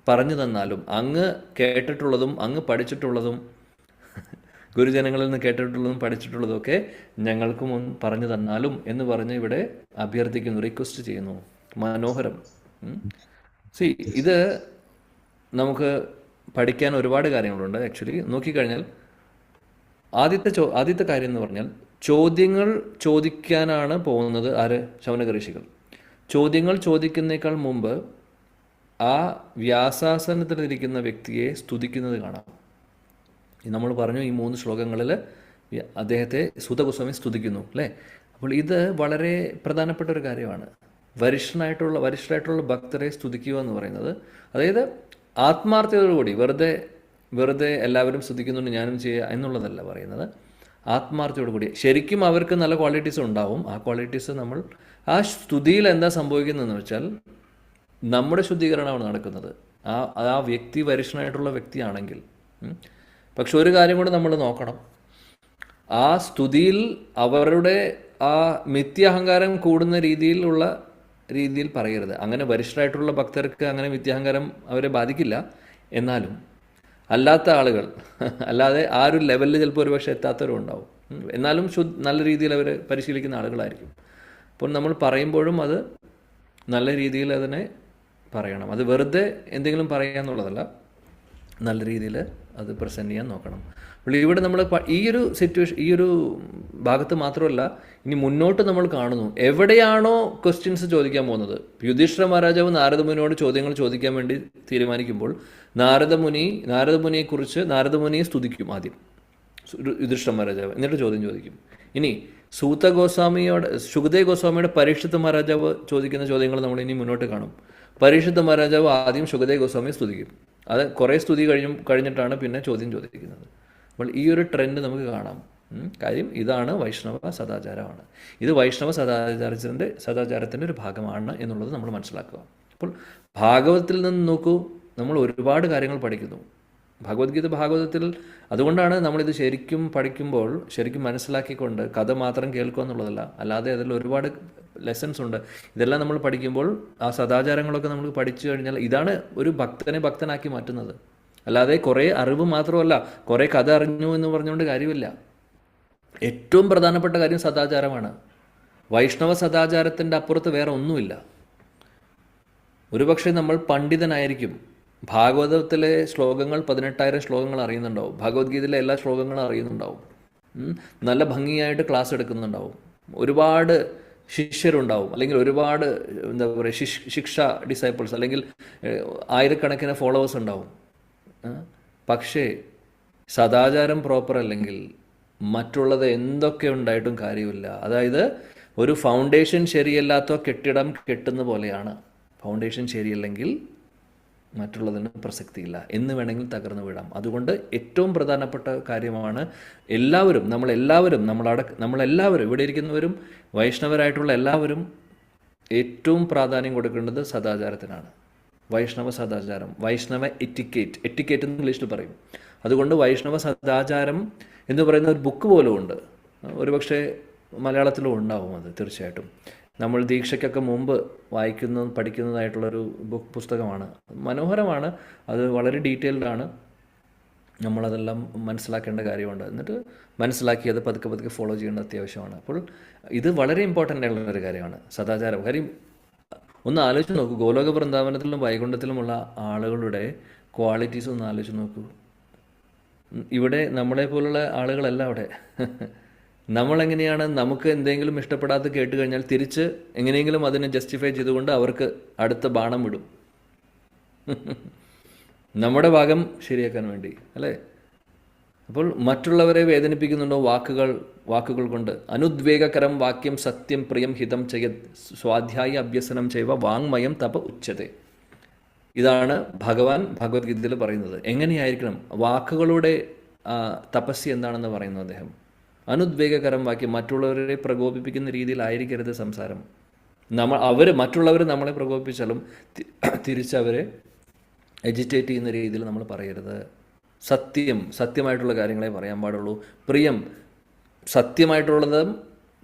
പറഞ്ഞു തന്നാലും, അങ്ങ് കേട്ടിട്ടുള്ളതും അങ്ങ് പഠിച്ചിട്ടുള്ളതും ഗുരുജനങ്ങളിൽ നിന്ന് കേട്ടിട്ടുള്ളതും പഠിച്ചിട്ടുള്ളതൊക്കെ ഞങ്ങൾക്കും പറഞ്ഞു തന്നാലും എന്ന് പറഞ്ഞ് ഇവിടെ അഭ്യർത്ഥിക്കുന്നു, റിക്വസ്റ്റ് ചെയ്യുന്നു. മനോഹരം. ഇത് നമുക്ക് പഠിക്കാൻ ഒരുപാട് കാര്യങ്ങളുണ്ട്. ആക്ച്വലി നോക്കിക്കഴിഞ്ഞാൽ ആദ്യത്തെ കാര്യം എന്ന് പറഞ്ഞാൽ ചോദ്യങ്ങൾ ചോദിക്കാനാണ് പോകുന്നത് ശൗനക ഋഷികൾ. ചോദ്യങ്ങൾ ചോദിക്കുന്നേക്കാൾ മുമ്പ് ആ വ്യാസാസനത്തിലിരിക്കുന്ന വ്യക്തിയെ സ്തുതിക്കുന്നത് കാണാം. നമ്മൾ പറഞ്ഞു ഈ 3 ശ്ലോകങ്ങളിൽ അദ്ദേഹത്തെ സൂതഗോസ്വാമി സ്തുതിക്കുന്നു, അല്ലേ? അപ്പോൾ ഇത് വളരെ പ്രധാനപ്പെട്ട ഒരു കാര്യമാണ്. വരിഷ്ഠരായിട്ടുള്ള ഭക്തരെ സ്തുതിക്കുക എന്ന് പറയുന്നത്, അതായത് ആത്മാർത്ഥതയോടുകൂടി, വെറുതെ എല്ലാവരും സ്തുതിക്കുന്നുണ്ട് ഞാനും ചെയ്യുക എന്നുള്ളതല്ല പറയുന്നത്. ആത്മാർത്ഥതയോടുകൂടി ശരിക്കും അവർക്ക് നല്ല ക്വാളിറ്റീസ് ഉണ്ടാവും. ആ ക്വാളിറ്റീസ് നമ്മൾ ആ സ്തുതിയിൽ എന്താ സംഭവിക്കുന്നതെന്ന് വെച്ചാൽ നമ്മുടെ ശുദ്ധീകരണമാണ് നടക്കുന്നത്. ആ വ്യക്തി വരിഷ്ഠനായിട്ടുള്ള വ്യക്തിയാണെങ്കിൽ. പക്ഷെ ഒരു കാര്യം കൂടെ നമ്മൾ നോക്കണം, ആ സ്തുതിയിൽ അവരുടെ ആ മിഥ്യാഹങ്കാരം കൂടുന്ന രീതിയിൽ പറയരുത്. അങ്ങനെ വരിഷ്ഠരായിട്ടുള്ള ഭക്തർക്ക് അങ്ങനെ മിഥ്യാഹങ്കാരം അവരെ ബാധിക്കില്ല. എന്നാലും അല്ലാത്ത ആളുകൾ, അല്ലാതെ ആ ഒരു ലെവലിൽ ചിലപ്പോൾ ഒരു പക്ഷേ എത്താത്തവരും ഉണ്ടാവും. എന്നാലും നല്ല രീതിയിൽ അവർ പരിശീലിക്കുന്ന ആളുകളായിരിക്കും. അപ്പോൾ നമ്മൾ പറയുമ്പോഴും അത് നല്ല രീതിയിൽ അതിനെ പറയണം. അത് വെറുതെ എന്തെങ്കിലും പറയുക എന്നുള്ളതല്ല, നല്ല രീതിയിൽ അത് പ്രസൻറ്റ് ചെയ്യാൻ നോക്കണം. അപ്പോൾ ഇവിടെ നമ്മൾ ഈ ഒരു ഭാഗത്ത് മാത്രമല്ല, ഇനി മുന്നോട്ട് നമ്മൾ കാണുന്നു, എവിടെയാണോ ക്വസ്റ്റ്യൻസ് ചോദിക്കാൻ പോകുന്നത്. യുധിഷ്ഠിര മഹാരാജാവ് നാരദമുനിയോട് ചോദ്യങ്ങൾ ചോദിക്കാൻ വേണ്ടി തീരുമാനിക്കുമ്പോൾ നാരദമുനിയെ സ്തുതിക്കും ആദ്യം യുധിഷ്ഠിര മഹാരാജാവ്, എന്നിട്ട് ചോദ്യം ചോദിക്കും. ഇനി ശുകദേവ് ഗോസ്വാമിയുടെ പരീക്ഷിത് മഹാരാജാവ് ചോദിക്കുന്ന ചോദ്യങ്ങൾ നമ്മൾ ഇനി മുന്നോട്ട് കാണും. പരീക്ഷിത് മഹാരാജാവ് ആദ്യം ശുകദേവ് ഗോസ്വാമിയെ സ്തുതിക്കും. അത് കുറേ സ്തുതി കഴിഞ്ഞിട്ടാണ് പിന്നെ ചോദ്യം ചോദിക്കുന്നത്. അപ്പോൾ ഈ ഒരു ട്രെൻഡ് നമുക്ക് കാണാം. കാര്യം ഇതാണ് വൈഷ്ണവ സദാചാരമാണ്. ഇത് വൈഷ്ണവ സദാചാരത്തിൻ്റെ ഒരു ഭാഗമാണ് എന്നുള്ളത് നമ്മൾ മനസ്സിലാക്കുക. അപ്പോൾ ഭാഗവതത്തിൽ നിന്ന് നോക്കൂ, നമ്മൾ ഒരുപാട് കാര്യങ്ങൾ പഠിക്കുന്നു. ഭാഗവതത്തിൽ അതുകൊണ്ടാണ് നമ്മളിത് ശരിക്കും പഠിക്കുമ്പോൾ ശരിക്കും മനസ്സിലാക്കിക്കൊണ്ട് കഥ മാത്രം കേൾക്കുക എന്നുള്ളതല്ല, അല്ലാതെ അതിൽ ഒരുപാട് ലെസൺസ് ഉണ്ട്. ഇതെല്ലാം നമ്മൾ പഠിക്കുമ്പോൾ ആ സദാചാരങ്ങളൊക്കെ നമ്മൾ പഠിച്ചു കഴിഞ്ഞാൽ ഇതാണ് ഒരു ഭക്തനെ ഭക്തനാക്കി മാറ്റുന്നത്. അല്ലാതെ കുറേ അറിവ് മാത്രമല്ല, കുറേ കഥ അറിഞ്ഞു എന്ന് പറഞ്ഞുകൊണ്ട് കാര്യമില്ല. ഏറ്റവും പ്രധാനപ്പെട്ട കാര്യം സദാചാരമാണ്. വൈഷ്ണവ സദാചാരത്തിൻ്റെ അപ്പുറത്ത് വേറെ ഒന്നുമില്ല. ഒരുപക്ഷെ നമ്മൾ പണ്ഡിതനായിരിക്കും, ഭാഗവതത്തിലെ ശ്ലോകങ്ങൾ 18,000 ശ്ലോകങ്ങൾ അറിയുന്നുണ്ടാവും, ഭഗവത്ഗീതയിലെ എല്ലാ ശ്ലോകങ്ങളും അറിയുന്നുണ്ടാവും, നല്ല ഭംഗിയായിട്ട് ക്ലാസ് എടുക്കുന്നുണ്ടാവും, ഒരുപാട് ശിഷ്യരുണ്ടാവും, അല്ലെങ്കിൽ ഒരുപാട് എന്താ പറയുക ശിക്ഷ ഡിസൈപ്പിൾസ്, അല്ലെങ്കിൽ ആയിരക്കണക്കിന് ഫോളോവേഴ്സ് ഉണ്ടാവും. പക്ഷേ സദാചാരം പ്രോപ്പർ അല്ലെങ്കിൽ മറ്റുള്ളത് എന്തൊക്കെ ഉണ്ടായിട്ടും കാര്യമില്ല. അതായത് ഒരു ഫൗണ്ടേഷൻ ശരിയല്ലാത്ത കെട്ടിടം കെട്ടുന്ന പോലെയാണ്. ഫൗണ്ടേഷൻ ശരിയല്ലെങ്കിൽ മറ്റുള്ളതിന് പ്രസക്തിയില്ല, എന്ന് വേണമെങ്കിൽ തകർന്നു വീഴാം. അതുകൊണ്ട് ഏറ്റവും പ്രധാനപ്പെട്ട കാര്യമാണ് നമ്മളെല്ലാവരും ഇവിടെ ഇരിക്കുന്നവരും വൈഷ്ണവരായിട്ടുള്ള എല്ലാവരും ഏറ്റവും പ്രാധാന്യം കൊടുക്കേണ്ടത് സദാചാരത്തിനാണ്. വൈഷ്ണവ സദാചാരം, വൈഷ്ണവ എറ്റിക്കേറ്റ് എന്ന് ഇംഗ്ലീഷിൽ പറയും. അതുകൊണ്ട് വൈഷ്ണവ സദാചാരം എന്ന് പറയുന്ന ഒരു ബുക്ക് പോലും ഉണ്ട്. ഒരുപക്ഷെ മലയാളത്തിലും ഉണ്ടാവും അത് തീർച്ചയായിട്ടും. നമ്മൾ ദീക്ഷയ്ക്കൊക്കെ മുമ്പ് പഠിക്കുന്നതായിട്ടുള്ളൊരു പുസ്തകമാണ്. മനോഹരമാണ്, അത് വളരെ ഡീറ്റെയിൽഡാണ്. നമ്മളതെല്ലാം മനസ്സിലാക്കേണ്ട കാര്യമുണ്ട്. എന്നിട്ട് മനസ്സിലാക്കി അത് പതുക്കെ ഫോളോ ചെയ്യേണ്ടത് അത്യാവശ്യമാണ്. അപ്പോൾ ഇത് വളരെ ഇമ്പോർട്ടൻ്റ് ആയിട്ടുള്ളൊരു കാര്യമാണ് സദാചാരം. കാര്യം ഒന്ന് ആലോചിച്ച് നോക്കൂ, ഗോലോക വൃന്ദാവനത്തിലും വൈകുണ്ഠത്തിലുമുള്ള ആളുകളുടെ ക്വാളിറ്റീസ് ഒന്ന് ആലോചിച്ച് നോക്കൂ. ഇവിടെ നമ്മളെ പോലുള്ള ആളുകളല്ല അവിടെ. നമ്മളെങ്ങനെയാണ്, നമുക്ക് എന്തെങ്കിലും ഇഷ്ടപ്പെടാത്ത കേട്ട് കഴിഞ്ഞാൽ തിരിച്ച് എങ്ങനെയെങ്കിലും അതിനെ ജസ്റ്റിഫൈ ചെയ്തുകൊണ്ട് അവർക്ക് അടുത്ത ബാണം വിടും, നമ്മുടെ ഭാഗം ശരിയാക്കാൻ വേണ്ടി, അല്ലേ? അപ്പോൾ മറ്റുള്ളവരെ വേദനിപ്പിക്കുന്നുണ്ടോ വാക്കുകൾ കൊണ്ട്? അനുദ്വേഗകരം വാക്യം സത്യം പ്രിയം ഹിതം ചെയ്യത് സ്വാധ്യായ അഭ്യസനം ചെയ്വ വാങ്മയം തപ ഉച്ചത്തെ. ഇതാണ് ഭഗവാൻ ഭഗവത്ഗീതയിൽ പറയുന്നത്. എങ്ങനെയായിരിക്കണം വാക്കുകളുടെ തപസ്യ എന്താണെന്ന് പറയുന്നു അദ്ദേഹം. അനുദ്വേഗകരം വാക്യം, മറ്റുള്ളവരെ പ്രകോപിപ്പിക്കുന്ന രീതിയിലായിരിക്കരുത് സംസാരം. മറ്റുള്ളവർ നമ്മളെ പ്രകോപിപ്പിച്ചാലും തിരിച്ചവരെ എജിറ്റേറ്റ് ചെയ്യുന്ന രീതിയിൽ നമ്മൾ പറയരുത്. സത്യമായിട്ടുള്ള കാര്യങ്ങളെ പറയാൻ പാടുള്ളൂ. പ്രിയം, സത്യമായിട്ടുള്ളതും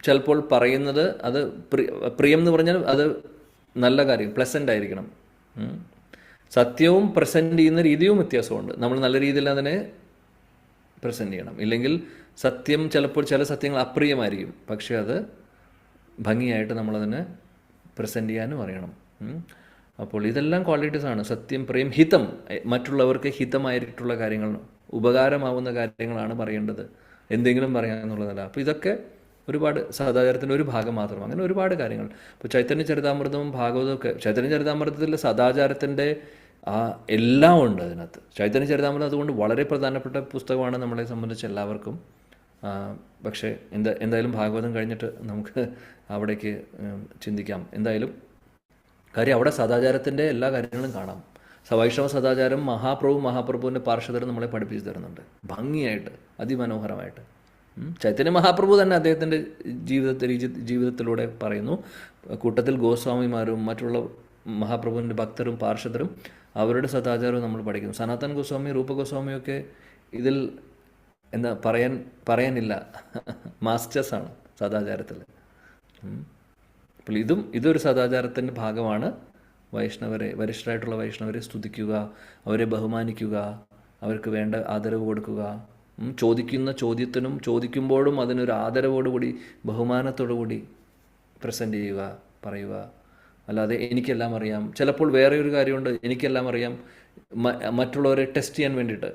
ചിലപ്പോൾ പറയുന്നത് അത് പ്രിയം എന്ന് പറഞ്ഞാൽ അത് നല്ല കാര്യം, പ്ലസൻ്റ് ആയിരിക്കണം. സത്യവും പ്രസൻറ്റ് ചെയ്യുന്ന രീതിയും വ്യത്യാസമുണ്ട്. നമ്മൾ നല്ല രീതിയിൽ അതിനെ പ്രസൻറ്റ് ചെയ്യണം. ഇല്ലെങ്കിൽ സത്യം ചിലപ്പോൾ ചില സത്യങ്ങൾ അപ്രിയമായിരിക്കും, പക്ഷേ അത് ഭംഗിയായിട്ട് നമ്മളതിനെ പ്രസൻറ്റ് ചെയ്യാനും അറിയണം. അപ്പോൾ ഇതെല്ലാം ക്വാളിറ്റീസാണ്. സത്യം, പ്രേം, ഹിതം, മറ്റുള്ളവർക്ക് ഹിതമായിട്ടുള്ള കാര്യങ്ങൾ, ഉപകാരമാവുന്ന കാര്യങ്ങളാണ് പറയേണ്ടത്, എന്തെങ്കിലും പറയാമെന്നുള്ളതല്ല. അപ്പോൾ ഇതൊക്കെ ഒരുപാട് സദാചാരത്തിൻ്റെ ഒരു ഭാഗം മാത്രം. അങ്ങനെ ഒരുപാട് കാര്യങ്ങൾ. ഇപ്പോൾ ചൈതന്യ ചരിതാമൃതവും ഭാഗവതവും ഒക്കെ, ചൈതന്യ ചരിതാമൃതത്തിൽ സദാചാരത്തിൻ്റെ എല്ലാം ഉണ്ട് അതിനകത്ത്. ചൈതന്യ ചരിതാമൃതം അതുകൊണ്ട് വളരെ പ്രധാനപ്പെട്ട പുസ്തകമാണ് നമ്മളെ സംബന്ധിച്ച് എല്ലാവർക്കും. പക്ഷേ എന്തായാലും ഭാഗവതം കഴിഞ്ഞിട്ട് നമുക്ക് അവിടേക്ക് ചിന്തിക്കാം. എന്തായാലും കാര്യം അവിടെ സദാചാരത്തിൻ്റെ എല്ലാ കാര്യങ്ങളും കാണാം. വൈഷ്ണവ സദാചാരം മഹാപ്രഭുവിൻ്റെ പാർഷദർ നമ്മളെ പഠിപ്പിച്ചു തരുന്നുണ്ട് ഭംഗിയായിട്ട്, അതിമനോഹരമായിട്ട്. ചൈതന്യ മഹാപ്രഭു തന്നെ അദ്ദേഹത്തിൻ്റെ ജീവിതത്തിലൂടെ പറയുന്നു. കൂട്ടത്തിൽ ഗോസ്വാമിമാരും മറ്റുള്ള മഹാപ്രഭുവിൻ്റെ ഭക്തരും പാർഷദരും അവരുടെ സദാചാരവും നമ്മൾ പഠിക്കുന്നു. സനാതൻ ഗോസ്വാമി, രൂപ ഗോസ്വാമിയൊക്കെ ഇതിൽ എന്താ പറയാനില്ല, മാസ്റ്റേഴ്സാണ് സദാചാരത്തിൽ. അപ്പോൾ ഇതൊരു സദാചാരത്തിൻ്റെ ഭാഗമാണ്. വരിഷ്ഠരായിട്ടുള്ള വൈഷ്ണവരെ സ്തുതിക്കുക, അവരെ ബഹുമാനിക്കുക, അവർക്ക് വേണ്ട ആദരവ് കൊടുക്കുക, ചോദിക്കുന്ന ചോദ്യത്തിനും ചോദിക്കുമ്പോഴും അതിനൊരു ആദരവോടുകൂടി ബഹുമാനത്തോടുകൂടി പ്രസൻറ്റ് ചെയ്യുക, പറയുക. അല്ലാതെ എനിക്കെല്ലാം അറിയാം. ചിലപ്പോൾ വേറെ ഒരു കാര്യമുണ്ട്, എനിക്കെല്ലാം അറിയാം, മറ്റുള്ളവരെ ടെസ്റ്റ് ചെയ്യാൻ വേണ്ടിയിട്ട്,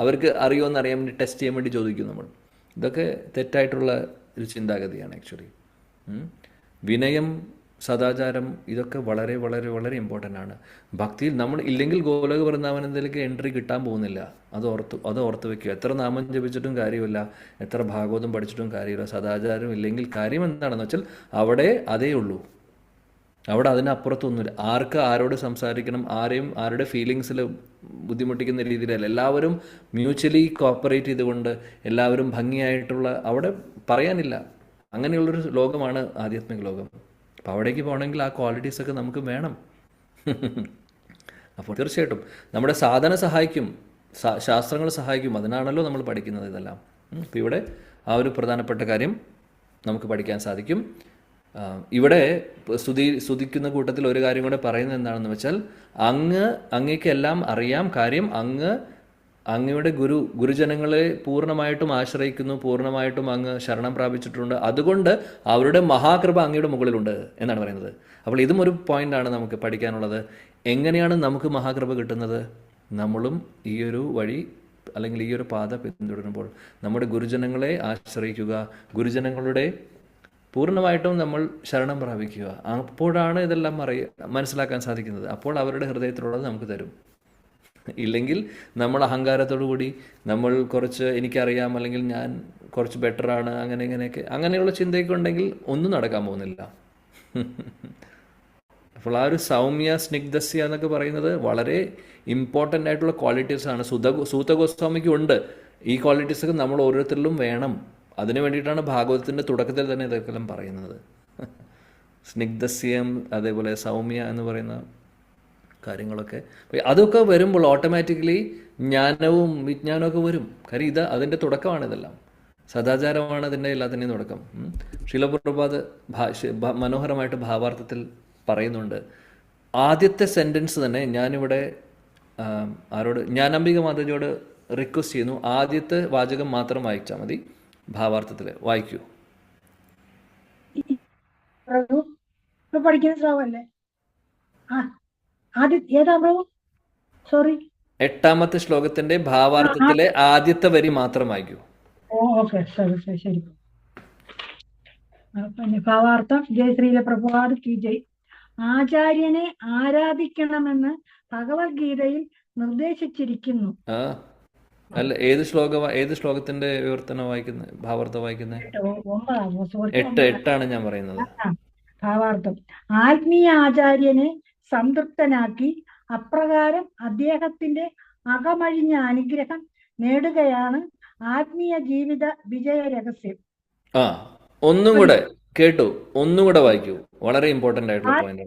അവർക്ക് അറിയുമെന്ന് അറിയാൻ വേണ്ടി ടെസ്റ്റ് ചെയ്യാൻ വേണ്ടി ചോദിക്കും നമ്മൾ. ഇതൊക്കെ തെറ്റായിട്ടുള്ള ഒരു ചിന്താഗതിയാണ് ആക്ച്വലി. വിനയം, സദാചാരം, ഇതൊക്കെ വളരെ വളരെ വളരെ ഇമ്പോർട്ടൻ്റ് ആണ്. ഭക്തിയിൽ നമ്മൾ ഇല്ലെങ്കിൽ ഗോലോക വൃന്ദാവനത്തിലേക്ക് എൻട്രി കിട്ടാൻ പോകുന്നില്ല. അത് ഓർത്ത് വയ്ക്കുക. എത്ര നാമം ജപിച്ചിട്ടും കാര്യമില്ല, എത്ര ഭാഗവതം പഠിച്ചിട്ടും കാര്യമില്ല, സദാചാരം ഇല്ലെങ്കിൽ കാര്യം എന്താണെന്ന് വെച്ചാൽ അവിടെ അതേ ഉള്ളൂ. അവിടെ അതിനപ്പുറത്തൊന്നുമില്ല. ആരോട് സംസാരിക്കണം, ആരുടെ ഫീലിങ്സിൽ ബുദ്ധിമുട്ടിക്കുന്ന രീതിയിലല്ല. എല്ലാവരും മ്യൂച്വലി കോപ്പറേറ്റ് ചെയ്തുകൊണ്ട് എല്ലാവരും ഭംഗിയായിട്ടുള്ള, അവിടെ പറയാനില്ല. അങ്ങനെയുള്ളൊരു ലോകമാണ് ആധ്യാത്മിക ലോകം. അപ്പോൾ അവിടേക്ക് പോകണമെങ്കിൽ ആ ക്വാളിറ്റീസൊക്കെ നമുക്ക് വേണം. അപ്പോൾ തീർച്ചയായിട്ടും നമ്മുടെ സാധന സഹായിക്കും, ശാസ്ത്രങ്ങൾ സഹായിക്കും. അതിനാണല്ലോ നമ്മൾ പഠിക്കുന്നത് ഇതെല്ലാം. അപ്പോൾ ഇവിടെ ആ ഒരു പ്രധാനപ്പെട്ട കാര്യം നമുക്ക് പഠിക്കാൻ സാധിക്കും. ഇവിടെ സ്തുതിക്കുന്ന കൂട്ടത്തിൽ ഒരു കാര്യം കൂടെ പറയുന്നത് എന്താണെന്ന് വെച്ചാൽ, അങ്ങേക്കെല്ലാം അറിയാം കാര്യം, അങ്ങയുടെ ഗുരുജനങ്ങളെ പൂർണ്ണമായിട്ടും ആശ്രയിക്കുന്നു, പൂർണ്ണമായിട്ടും അങ്ങ് ശരണം പ്രാപിച്ചിട്ടുണ്ട്, അതുകൊണ്ട് അവരുടെ മഹാകൃപ അങ്ങയുടെ മുകളിലുണ്ട് എന്നാണ് പറയുന്നത്. അപ്പോൾ ഇതും ഒരു പോയിന്റാണ് നമുക്ക് പഠിക്കാനുള്ളത്. എങ്ങനെയാണ് നമുക്ക് മഹാകൃപ കിട്ടുന്നത്? നമ്മളും ഈ ഒരു വഴി അല്ലെങ്കിൽ ഈ ഒരു പാത പിന്തുടരുമ്പോൾ നമ്മുടെ ഗുരുജനങ്ങളെ ആശ്രയിക്കുക, ഗുരുജനങ്ങളുടെ പൂർണ്ണമായിട്ടും നമ്മൾ ശരണം പ്രാപിക്കുക. അപ്പോഴാണ് ഇതെല്ലാം മനസ്സിലാക്കാൻ സാധിക്കുന്നത്. അപ്പോൾ അവരുടെ ഹൃദയത്തിലുള്ളത് നമുക്ക് തരും. ഇല്ലെങ്കിൽ നമ്മൾ അഹങ്കാരത്തോടു കൂടി നമ്മൾ കുറച്ച് എനിക്കറിയാം, അല്ലെങ്കിൽ ഞാൻ കുറച്ച് ബെറ്ററാണ്, അങ്ങനെയുള്ള ചിന്തയൊക്കെ ഉണ്ടെങ്കിൽ ഒന്നും നടക്കാൻ പോകുന്നില്ല. അപ്പോൾ ആ ഒരു സൗമ്യ സ്നിഗ്ധസ്യ എന്നൊക്കെ പറയുന്നത് വളരെ ഇമ്പോർട്ടൻ്റ് ആയിട്ടുള്ള ക്വാളിറ്റീസാണ്. സൂത ഗോസ്വാമിക്കും ഉണ്ട് ഈ ക്വാളിറ്റീസൊക്കെ. നമ്മൾ ഓരോരുത്തരിലും വേണം. അതിനു വേണ്ടിയിട്ടാണ് ഭാഗവതത്തിൻ്റെ തുടക്കത്തിൽ തന്നെ ഇതൊക്കെല്ലാം പറയുന്നത്. സ്നിഗ്ധസ്യം, അതേപോലെ സൗമ്യ എന്ന് പറയുന്ന കാര്യങ്ങളൊക്കെ. അതൊക്കെ വരുമ്പോൾ ഓട്ടോമാറ്റിക്കലി ജ്ഞാനവും വിജ്ഞാനമൊക്കെ വരും. കാര്യം അതിൻ്റെ തുടക്കമാണ് ഇതെല്ലാം. സദാചാരമാണ് അതിൻ്റെ എല്ലാത്തിൻ്റെയും തുടക്കം. ശീലപ്രഭുപാദ് മനോഹരമായിട്ട് ഭാവാർത്ഥത്തിൽ പറയുന്നുണ്ട്. ആദ്യത്തെ സെൻറ്റൻസ് തന്നെ ഞാനിവിടെ ജ്ഞാനാംബിക മാതാജിയോട് റിക്വസ്റ്റ് ചെയ്യുന്നു, ആദ്യത്തെ വാചകം മാത്രം വായിച്ചാൽ മതി. ഭാവാർത്ഥത്തിൽ വായിക്കൂ. പ്രഭു, ഇപ്പൊ പഠിക്കുന്ന ശ്ലോകമല്ലേ? ആ ആദ്യ ഏതാ പ്രഭു? സോറി. 8ാമത്തെ ശ്ലോകത്തിന്റെ ഭാവാർത്ഥത്തിലെ ആദ്യത്തെ വരി മാത്രം വായിക്കൂ. ഓക്കെ, ശരി ശരി. പിന്നെ ഭാവാർത്ഥം: ജയശ്രീല പ്രഭുപാദ് കി ജയ്. ആചാര്യനെ ആരാധിക്കണമെന്ന് ഭഗവത്ഗീതയിൽ നിർദ്ദേശിച്ചിരിക്കുന്നു. അല്ല, ഏത് ശ്ലോകത്തിന്റെ വിവർത്തനം വായിക്കുന്നത്, ഭാവാർത്ഥം വായിക്കുന്നത്? 8 ഞാൻ പറയുന്നത്. ഭാവാർത്ഥം: ആത്മീയ ആചാര്യനെ സംതൃപ്തനാക്കി അപ്രകാരം അദ്ദേഹത്തിന്റെ അകമഴിഞ്ഞ അനുഗ്രഹം നേടുകയാണ് ആത്മീയ ജീവിത വിജയ രഹസ്യം. ഒന്നും കൂടെ കേട്ടു, ഒന്നും കൂടെ വായിക്കൂ. വളരെ ഇമ്പോർട്ടന്റ് ആയിട്ടുള്ള പോയിന്റ്.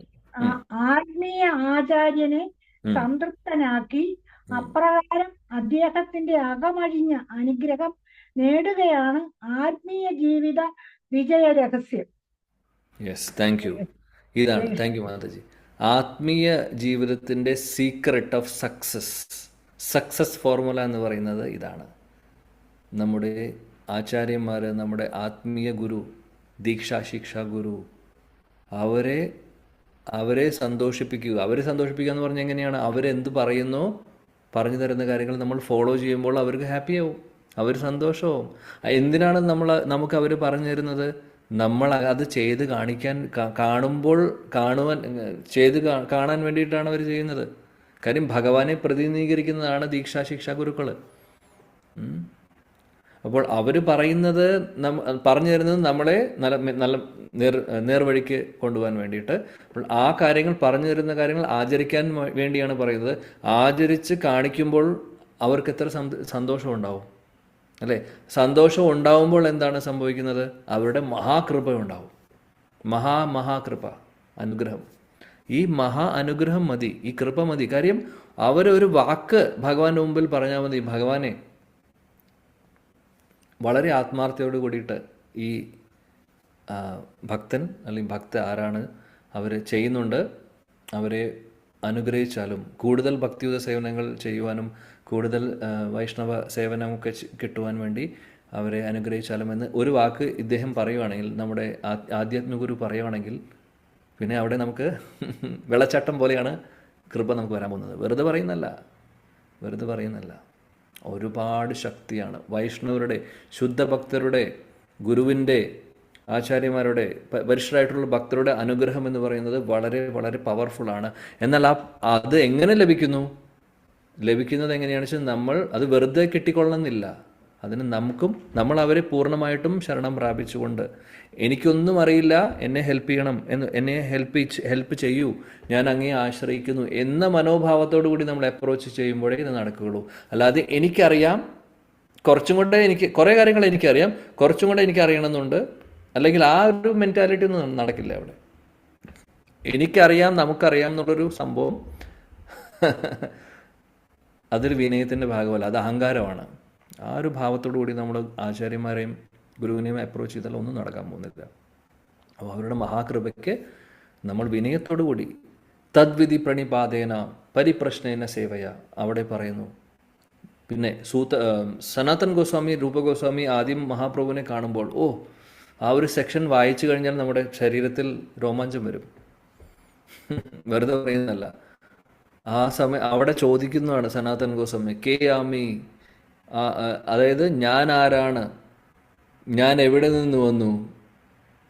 ആത്മീയ ആചാര്യനെ സംതൃപ്തനാക്കി അപ്രകാരം അദ്ദേഹത്തിന്റെ അകമഴിഞ്ഞ അനുഗ്രഹം നേടുകയാണ് ആത്മീയ ജീവിത വിജയ രഹസ്യം. Yes, thank you. ഇതാണ്, താങ്ക് യു മാതാജി. ആത്മീയ ജീവിതത്തിന്റെ സീക്രട്ട് ഓഫ് സക്സസ് ഫോർമുല എന്ന് പറയുന്നത് ഇതാണ്. നമ്മുടെ ആചാര്യന്മാർ, നമ്മുടെ ആത്മീയ ഗുരു, ദീക്ഷാ ഗുരു, അവരെ സന്തോഷിപ്പിക്കുക. അവരെ സന്തോഷിപ്പിക്കുക എന്ന് പറഞ്ഞാൽ എങ്ങനെയാണ്? അവരെന്ത് പറയുന്നോ, പറഞ്ഞു തരുന്ന കാര്യങ്ങൾ നമ്മൾ ഫോളോ ചെയ്യുമ്പോൾ അവർക്ക് ഹാപ്പിയാവും, അവർ സന്തോഷവും. എന്തിനാണ് നമുക്ക് അവർ പറഞ്ഞു തരുന്നത്? നമ്മൾ അത് ചെയ്ത് കാണാൻ വേണ്ടിയിട്ടാണ് അവർ ചെയ്യുന്നത്. കാര്യം ഭഗവാനെ പ്രതിനിധീകരിക്കുന്നതാണ് ദീക്ഷാ ഗുരുക്കൾ. അപ്പോൾ അവർ പറഞ്ഞു തരുന്നത് നമ്മളെ നല്ല നേർവഴിക്ക് കൊണ്ടുപോകാൻ വേണ്ടിയിട്ട്. അപ്പോൾ ആ കാര്യങ്ങൾ, പറഞ്ഞു തരുന്ന കാര്യങ്ങൾ ആചരിക്കാൻ വേണ്ടിയാണ് പറയുന്നത്. ആചരിച്ച് കാണിക്കുമ്പോൾ അവർക്ക് എത്ര സന്തോഷം ഉണ്ടാവും അല്ലേ? സന്തോഷം ഉണ്ടാവുമ്പോൾ എന്താണ് സംഭവിക്കുന്നത്? അവരുടെ മഹാകൃപ ഉണ്ടാവും. മഹാകൃപ, അനുഗ്രഹം. ഈ അനുഗ്രഹം മതി, ഈ കൃപ മതി. കാര്യം അവരൊരു വാക്ക് ഭഗവാന്റെ മുമ്പിൽ പറഞ്ഞാൽ മതി. ഭഗവാനെ വളരെ ആത്മാർത്ഥതയോട് കൂടിയിട്ട് ഈ ഭക്തൻ അല്ലെങ്കിൽ ഭക്ത ആരാണ്, അവർ ചെയ്യുന്നുണ്ട്, അവരെ അനുഗ്രഹിച്ചാലും കൂടുതൽ ഭക്തിയുത സേവനങ്ങൾ ചെയ്യുവാനും കൂടുതൽ വൈഷ്ണവ സേവനമൊക്കെ കിട്ടുവാൻ വേണ്ടി അവരെ അനുഗ്രഹിച്ചാലും എന്ന് ഒരു വാക്ക് ഇദ്ദേഹം പറയുവാണെങ്കിൽ, നമ്മുടെ ആധ്യാത്മിക ഗുരു പറയുവാണെങ്കിൽ, പിന്നെ അവിടെ നമുക്ക് വെള്ളച്ചാട്ടം പോലെയാണ് കൃപ നമുക്ക് വരാൻ പോകുന്നത്. വെറുതെ പറയുന്നല്ല. ഒരുപാട് ശക്തിയാണ് വൈഷ്ണവരുടെ, ശുദ്ധഭക്തരുടെ, ഗുരുവിൻ്റെ, ആചാര്യന്മാരുടെ, വരിഷ്ഠരായിട്ടുള്ള ഭക്തരുടെ അനുഗ്രഹം എന്ന് പറയുന്നത് വളരെ വളരെ പവർഫുള്ളാണ്. എന്നാൽ അത് എങ്ങനെ ലഭിക്കുന്നത് എങ്ങനെയാണെന്ന് വെച്ചാൽ നമ്മൾ അത് വെറുതെ കിട്ടിക്കൊള്ളണമെന്നില്ല. അതിന് നമ്മൾ അവരെ പൂർണ്ണമായിട്ടും ശരണം പ്രാപിച്ചുകൊണ്ട്, എനിക്കൊന്നും അറിയില്ല, എന്നെ ഹെൽപ്പ് ചെയ്യണം, എന്നെ ഹെൽപ്പ് ചെയ്യൂ, ഞാൻ അങ്ങയെ ആശ്രയിക്കുന്നു എന്ന മനോഭാവത്തോടു കൂടി നമ്മൾ അപ്രോച്ച് ചെയ്യുമ്പോഴേ ഇത് നടക്കുകയുള്ളൂ. അല്ലാതെ എനിക്കറിയാം, കുറേ കാര്യങ്ങൾ എനിക്കറിയാം, കുറച്ചും കൂടെ എനിക്ക് അറിയണമെന്നുണ്ട്, അല്ലെങ്കിൽ ആ ഒരു മെൻറ്റാലിറ്റി ഒന്നും നടക്കില്ല അവിടെ. എനിക്കറിയാം, നമുക്കറിയാം എന്നുള്ളൊരു സംഭവം അതൊരു വിനയത്തിൻ്റെ ഭാഗമല്ല, അത് അഹങ്കാരമാണ്. ആ ഒരു ഭാവത്തോടു കൂടി നമ്മൾ ആചാര്യന്മാരെയും ഗുരുവിനെയും അപ്രോച്ച് ചെയ്താൽ ഒന്നും നടക്കാൻ പോകുന്നില്ല. അപ്പോൾ അവരുടെ മഹാകൃപയ്ക്ക് നമ്മൾ വിനയത്തോടു കൂടി തദ്വിധി പ്രണിപാതേന പരിപ്രശ്നേന സേവയ അവിടെ പറയുന്നു. പിന്നെ സനാതൻ ഗോസ്വാമി, രൂപഗോസ്വാമി ആദ്യം മഹാപ്രഭുവിനെ കാണുമ്പോൾ ആ ഒരു സെക്ഷൻ വായിച്ചു കഴിഞ്ഞാൽ നമ്മുടെ ശരീരത്തിൽ രോമാഞ്ചം വരും. വെറുതെ പറയുന്നതല്ല. ആ സമയം അവിടെ ചോദിക്കുന്നതാണ് സനാതൻ ഗോസ്വാമി, കെ ആമി, അതായത് ഞാൻ ആരാണ്, ഞാൻ എവിടെ നിന്ന് വന്നു,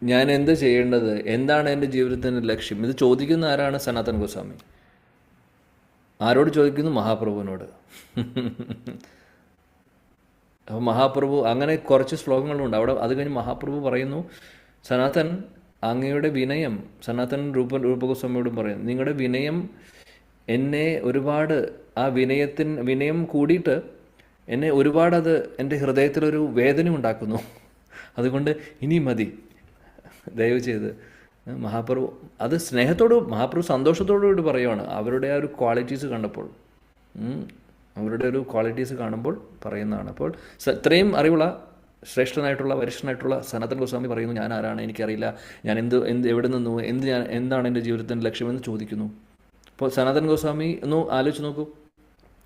ഞാൻ എന്ത് ചെയ്യേണ്ടത്, എന്താണ് എൻ്റെ ജീവിതത്തിൻ്റെ ലക്ഷ്യം, ഇത് ചോദിക്കുന്ന ആരാണ്? സനാതൻ ഗോസ്വാമി. ആരോട് ചോദിക്കുന്നു? മഹാപ്രഭുവിനോട്. അപ്പോൾ മഹാപ്രഭു, അങ്ങനെ കുറച്ച് ശ്ലോകങ്ങളുണ്ട് അവിടെ. അത് കഴിഞ്ഞ് മഹാപ്രഭു പറയുന്നു, സനാതൻ അങ്ങയുടെ വിനയം, സനാതൻ രൂപഗോസ്വാമിയോടും പറയുന്നു, നിങ്ങളുടെ വിനയം എന്നെ ഒരുപാട്, ആ വിനയം കൂടിയിട്ട് എന്നെ ഒരുപാട്, അത് എൻ്റെ ഹൃദയത്തിലൊരു വേദന ഉണ്ടാക്കുന്നു. അതുകൊണ്ട് ഇനി മതി, ദയവ് ചെയ്ത്. മഹാപ്രഭു അത് മഹാപ്രഭു സന്തോഷത്തോടുകൂടി പറയുവാണ്. അവരുടെ ആ ഒരു ക്വാളിറ്റീസ് കണ്ടപ്പോൾ, കാണുമ്പോൾ പറയുന്നതാണ്. അപ്പോൾ ഇത്രയും അറിവുള്ള ശ്രേഷ്ഠനായിട്ടുള്ള വരിഷ്ഠനായിട്ടുള്ള സനാതൻ ഗോസ്വാമി പറയുന്നു, ഞാൻ ആരാണ്, എനിക്കറിയില്ല, ഞാൻ എവിടെ നിന്നു, എന്താണ് എൻ്റെ ജീവിതത്തിൻ്റെ ലക്ഷ്യമെന്ന് ചോദിക്കുന്നു. അപ്പോൾ സനാതൻ ഗോസ്വാമി ഒന്ന് ആലോചിച്ച് നോക്കൂ,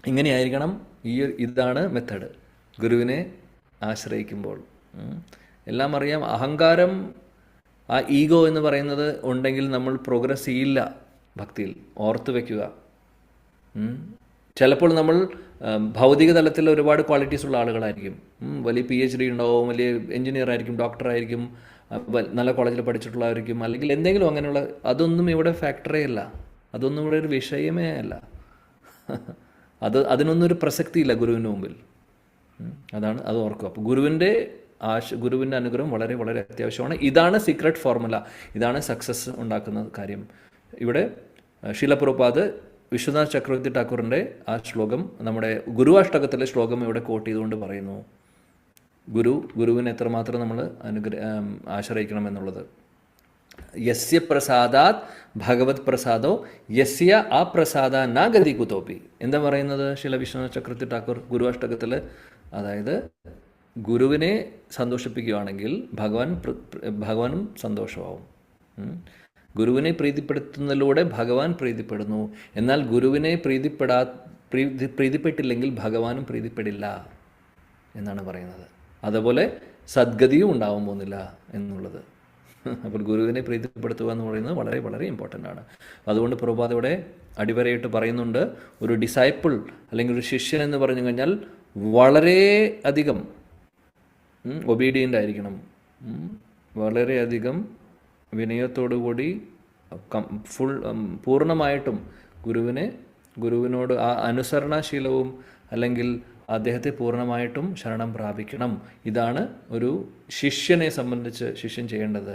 ഇങ്ങനെയായിരിക്കണം. ഇതാണ് മെത്തഡ് ഗുരുവിനെ ആശ്രയിക്കുമ്പോൾ. എല്ലാം അറിയാം, അഹങ്കാരം ആ ഈഗോ എന്ന് പറയുന്നത് ഉണ്ടെങ്കിൽ നമ്മൾ പ്രോഗ്രസ് ചെയ്യില്ല ഭക്തിയിൽ, ഓർത്ത് വയ്ക്കുക. ചിലപ്പോൾ നമ്മൾ ഭൗതിക തലത്തിൽ ഒരുപാട് ക്വാളിറ്റീസ് ഉള്ള ആളുകളായിരിക്കും. വലിയ PhD ഉണ്ടാവും, വലിയ എഞ്ചിനീയർ ആയിരിക്കും, ഡോക്ടറായിരിക്കും, നല്ല കോളേജിൽ പഠിച്ചിട്ടുള്ളവരായിരിക്കും, അല്ലെങ്കിൽ എന്തെങ്കിലും അങ്ങനെയുള്ള. അതൊന്നും ഇവിടെ ഫാക്ടറേ അല്ല, അതൊന്നും ഇവിടെ ഒരു വിഷയമേ അല്ല. അതിനൊന്നും ഒരു പ്രസക്തിയില്ല ഗുരുവിന് മുമ്പിൽ. അതാണ്, അത് ഓർക്കുക. അപ്പോൾ ഗുരുവിൻ്റെ അനുഗ്രഹം വളരെ വളരെ അത്യാവശ്യമാണ്. ഇതാണ് സീക്രട്ട് ഫോർമുല, ഇതാണ് സക്സസ് ഉണ്ടാക്കുന്ന കാര്യം. ഇവിടെ ശീല പ്രഭുപാദ് വിശ്വനാഥ് ചക്രവർത്തി ഠാക്കൂറിൻ്റെ ആ ശ്ലോകം, നമ്മുടെ ഗുരുവാഷ്ടകത്തിലെ ശ്ലോകം ഇവിടെ കോട്ട് ചെയ്തുകൊണ്ട് പറയുന്നു, ഗുരുവിനെ എത്രമാത്രം നമ്മൾ ആശ്രയിക്കണം എന്നുള്ളത്. യസ്യ പ്രസാദാത് ഭഗവത് പ്രസാദോ യസ്യ ആ പ്രസാദ ന ഗതി കുതോപി. എന്താ പറയുന്നത് ശീല വിശ്വനാഥ് ചക്രവർത്തി ഠാക്കൂർ ഗുരുവാഷ്ടകത്തിൽ? അതായത് ഗുരുവിനെ സന്തോഷിപ്പിക്കുകയാണെങ്കിൽ ഭഗവാനും സന്തോഷമാവും. ഗുരുവിനെ പ്രീതിപ്പെടുത്തുന്നതിലൂടെ ഭഗവാൻ പ്രീതിപ്പെടുന്നു. എന്നാൽ ഗുരുവിനെ പ്രീതിപ്പെട്ടില്ലെങ്കിൽ ഭഗവാനും പ്രീതിപ്പെടില്ല എന്നാണ് പറയുന്നത്. അതുപോലെ സദ്ഗതിയും ഉണ്ടാവാൻ പോകുന്നില്ല എന്നുള്ളത്. അപ്പോൾ ഗുരുവിനെ പ്രീതിപ്പെടുത്തുക എന്ന് പറയുന്നത് വളരെ വളരെ ഇമ്പോർട്ടൻ്റ് ആണ്. അതുകൊണ്ട് പ്രഭുപാദ് ഇവിടെ അടിവരയിട്ട് പറയുന്നുണ്ട്, ഒരു ഡിസൈപ്പിൾ അല്ലെങ്കിൽ ഒരു ശിഷ്യൻ എന്ന് പറഞ്ഞു കഴിഞ്ഞാൽ വളരെ അധികം ഒബീഡിയൻ്റ് ആയിരിക്കണം, വളരെയധികം വിനയത്തോടുകൂടി പൂർണ്ണമായിട്ടും ഗുരുവിനോട് ആ അനുസരണശീലവും അല്ലെങ്കിൽ അദ്ദേഹത്തെ പൂർണ്ണമായിട്ടും ശരണം പ്രാപിക്കണം. ഇതാണ് ഒരു ശിഷ്യനെ സംബന്ധിച്ച് ശിഷ്യൻ ചെയ്യേണ്ടത്.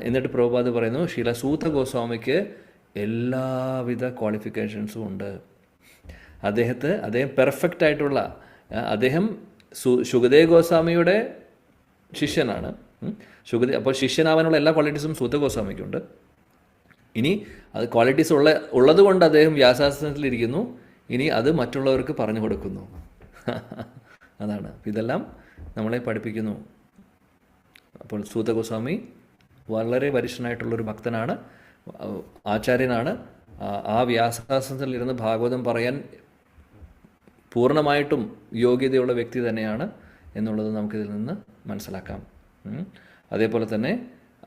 എന്നിട്ട് പ്രഭുപാദ് പറയുന്നു, ശീല സൂത ഗോസ്വാമിക്ക് എല്ലാവിധ ക്വാളിഫിക്കേഷൻസും ഉണ്ട്. അദ്ദേഹം പെർഫെക്റ്റ് ആയിട്ടുള്ള, അദ്ദേഹം ശുഗദേവ് ഗോസ്വാമിയുടെ ശിഷ്യനാണ്. അപ്പോൾ ശിഷ്യനാവാനുള്ള എല്ലാ ക്വാളിറ്റീസും സൂത ഗോസ്വാമിക്കുണ്ട്. ഇനി അത് ക്വാളിറ്റീസ് ഉള്ളത് കൊണ്ട് അദ്ദേഹം വ്യാസാസനത്തിലിരിക്കുന്നു. ഇനി അത് മറ്റുള്ളവർക്ക് പറഞ്ഞു കൊടുക്കുന്നു. അതാണ്, ഇതെല്ലാം നമ്മളെ പഠിപ്പിക്കുന്നു. അപ്പോൾ സൂത ഗോസ്വാമി വളരെ വരിഷ്ഠനായിട്ടുള്ളൊരു ഭക്തനാണ്, ആചാര്യനാണ്. ആ വ്യാസാസനത്തിലിരുന്ന് ഭാഗവതം പറയാൻ പൂർണ്ണമായിട്ടും യോഗ്യതയുള്ള വ്യക്തി തന്നെയാണ് എന്നുള്ളത് നമുക്കിതിൽ നിന്ന് മനസ്സിലാക്കാം. അതേപോലെ തന്നെ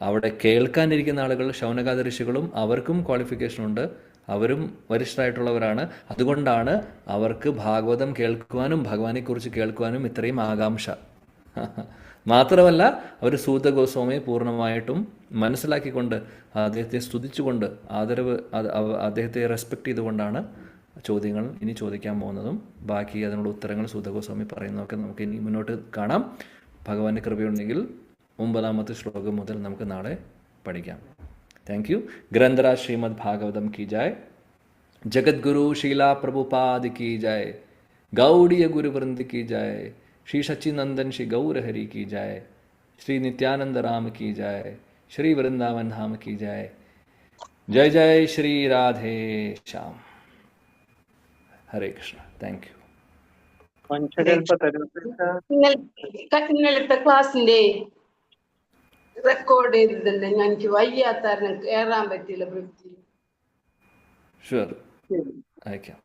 അവിടെ കേൾക്കാനിരിക്കുന്ന ആളുകൾ, ശൗനകാദ ഋഷികളും, അവർക്കും ക്വാളിഫിക്കേഷനുണ്ട്, അവരും വരിഷ്ഠരായിട്ടുള്ളവരാണ്. അതുകൊണ്ടാണ് അവർക്ക് ഭാഗവതം കേൾക്കുവാനും ഭഗവാനെക്കുറിച്ച് കേൾക്കുവാനും ഇത്രയും ആകാംക്ഷ. മാത്രമല്ല അവർ സൂത ഗോസ്വാമിയെ പൂർണ്ണമായിട്ടും മനസ്സിലാക്കിക്കൊണ്ട് അദ്ദേഹത്തെ സ്തുതിച്ചുകൊണ്ട് അദ്ദേഹത്തെ റെസ്പെക്റ്റ് ചെയ്തുകൊണ്ടാണ് ചോദ്യങ്ങൾ ഇനി ചോദിക്കാൻ പോകുന്നതും ബാക്കി അതിനുള്ള ഉത്തരങ്ങൾ സൂത ഗോസ്വാമി പറയുന്നതൊക്കെ നമുക്ക് ഇനി മുന്നോട്ട് കാണാം. ഭഗവാന്റെ കൃപയുണ്ടെങ്കിൽ 9ാമത്തെ ശ്ലോകം മുതൽ നമുക്ക് നാളെ പഠിക്കാം. Thank you. ഗ്രന്ഥരാജ് ശ്രീമദ് ഭാഗവതം കി ജായ്. ജഗദ്ഗുരു ശീലാ പ്രഭുപാദ് കി ജായ്. ഗൗഡിയ ഗുരുവൃന്ദ കി ജായ്. ശ്രീ സച്ചിനന്ദൻ ശ്രീ ഗൗരഹരി की जय. श्री नित्यानंद राम की जय. श्री वृंदावन धाम की जय. जय जय श्री राधे श्याम. हरे कृष्ण. Thank you. ഇന്നലത്തെ ക്ലാസ്സിന്റെ റെക്കോർഡ് ചെയ്തിട്ടുണ്ട്. എനിക്ക് വയ്യാത്ത കയറാൻ പറ്റിയില്ല. ഷുവർ അയക്കാം.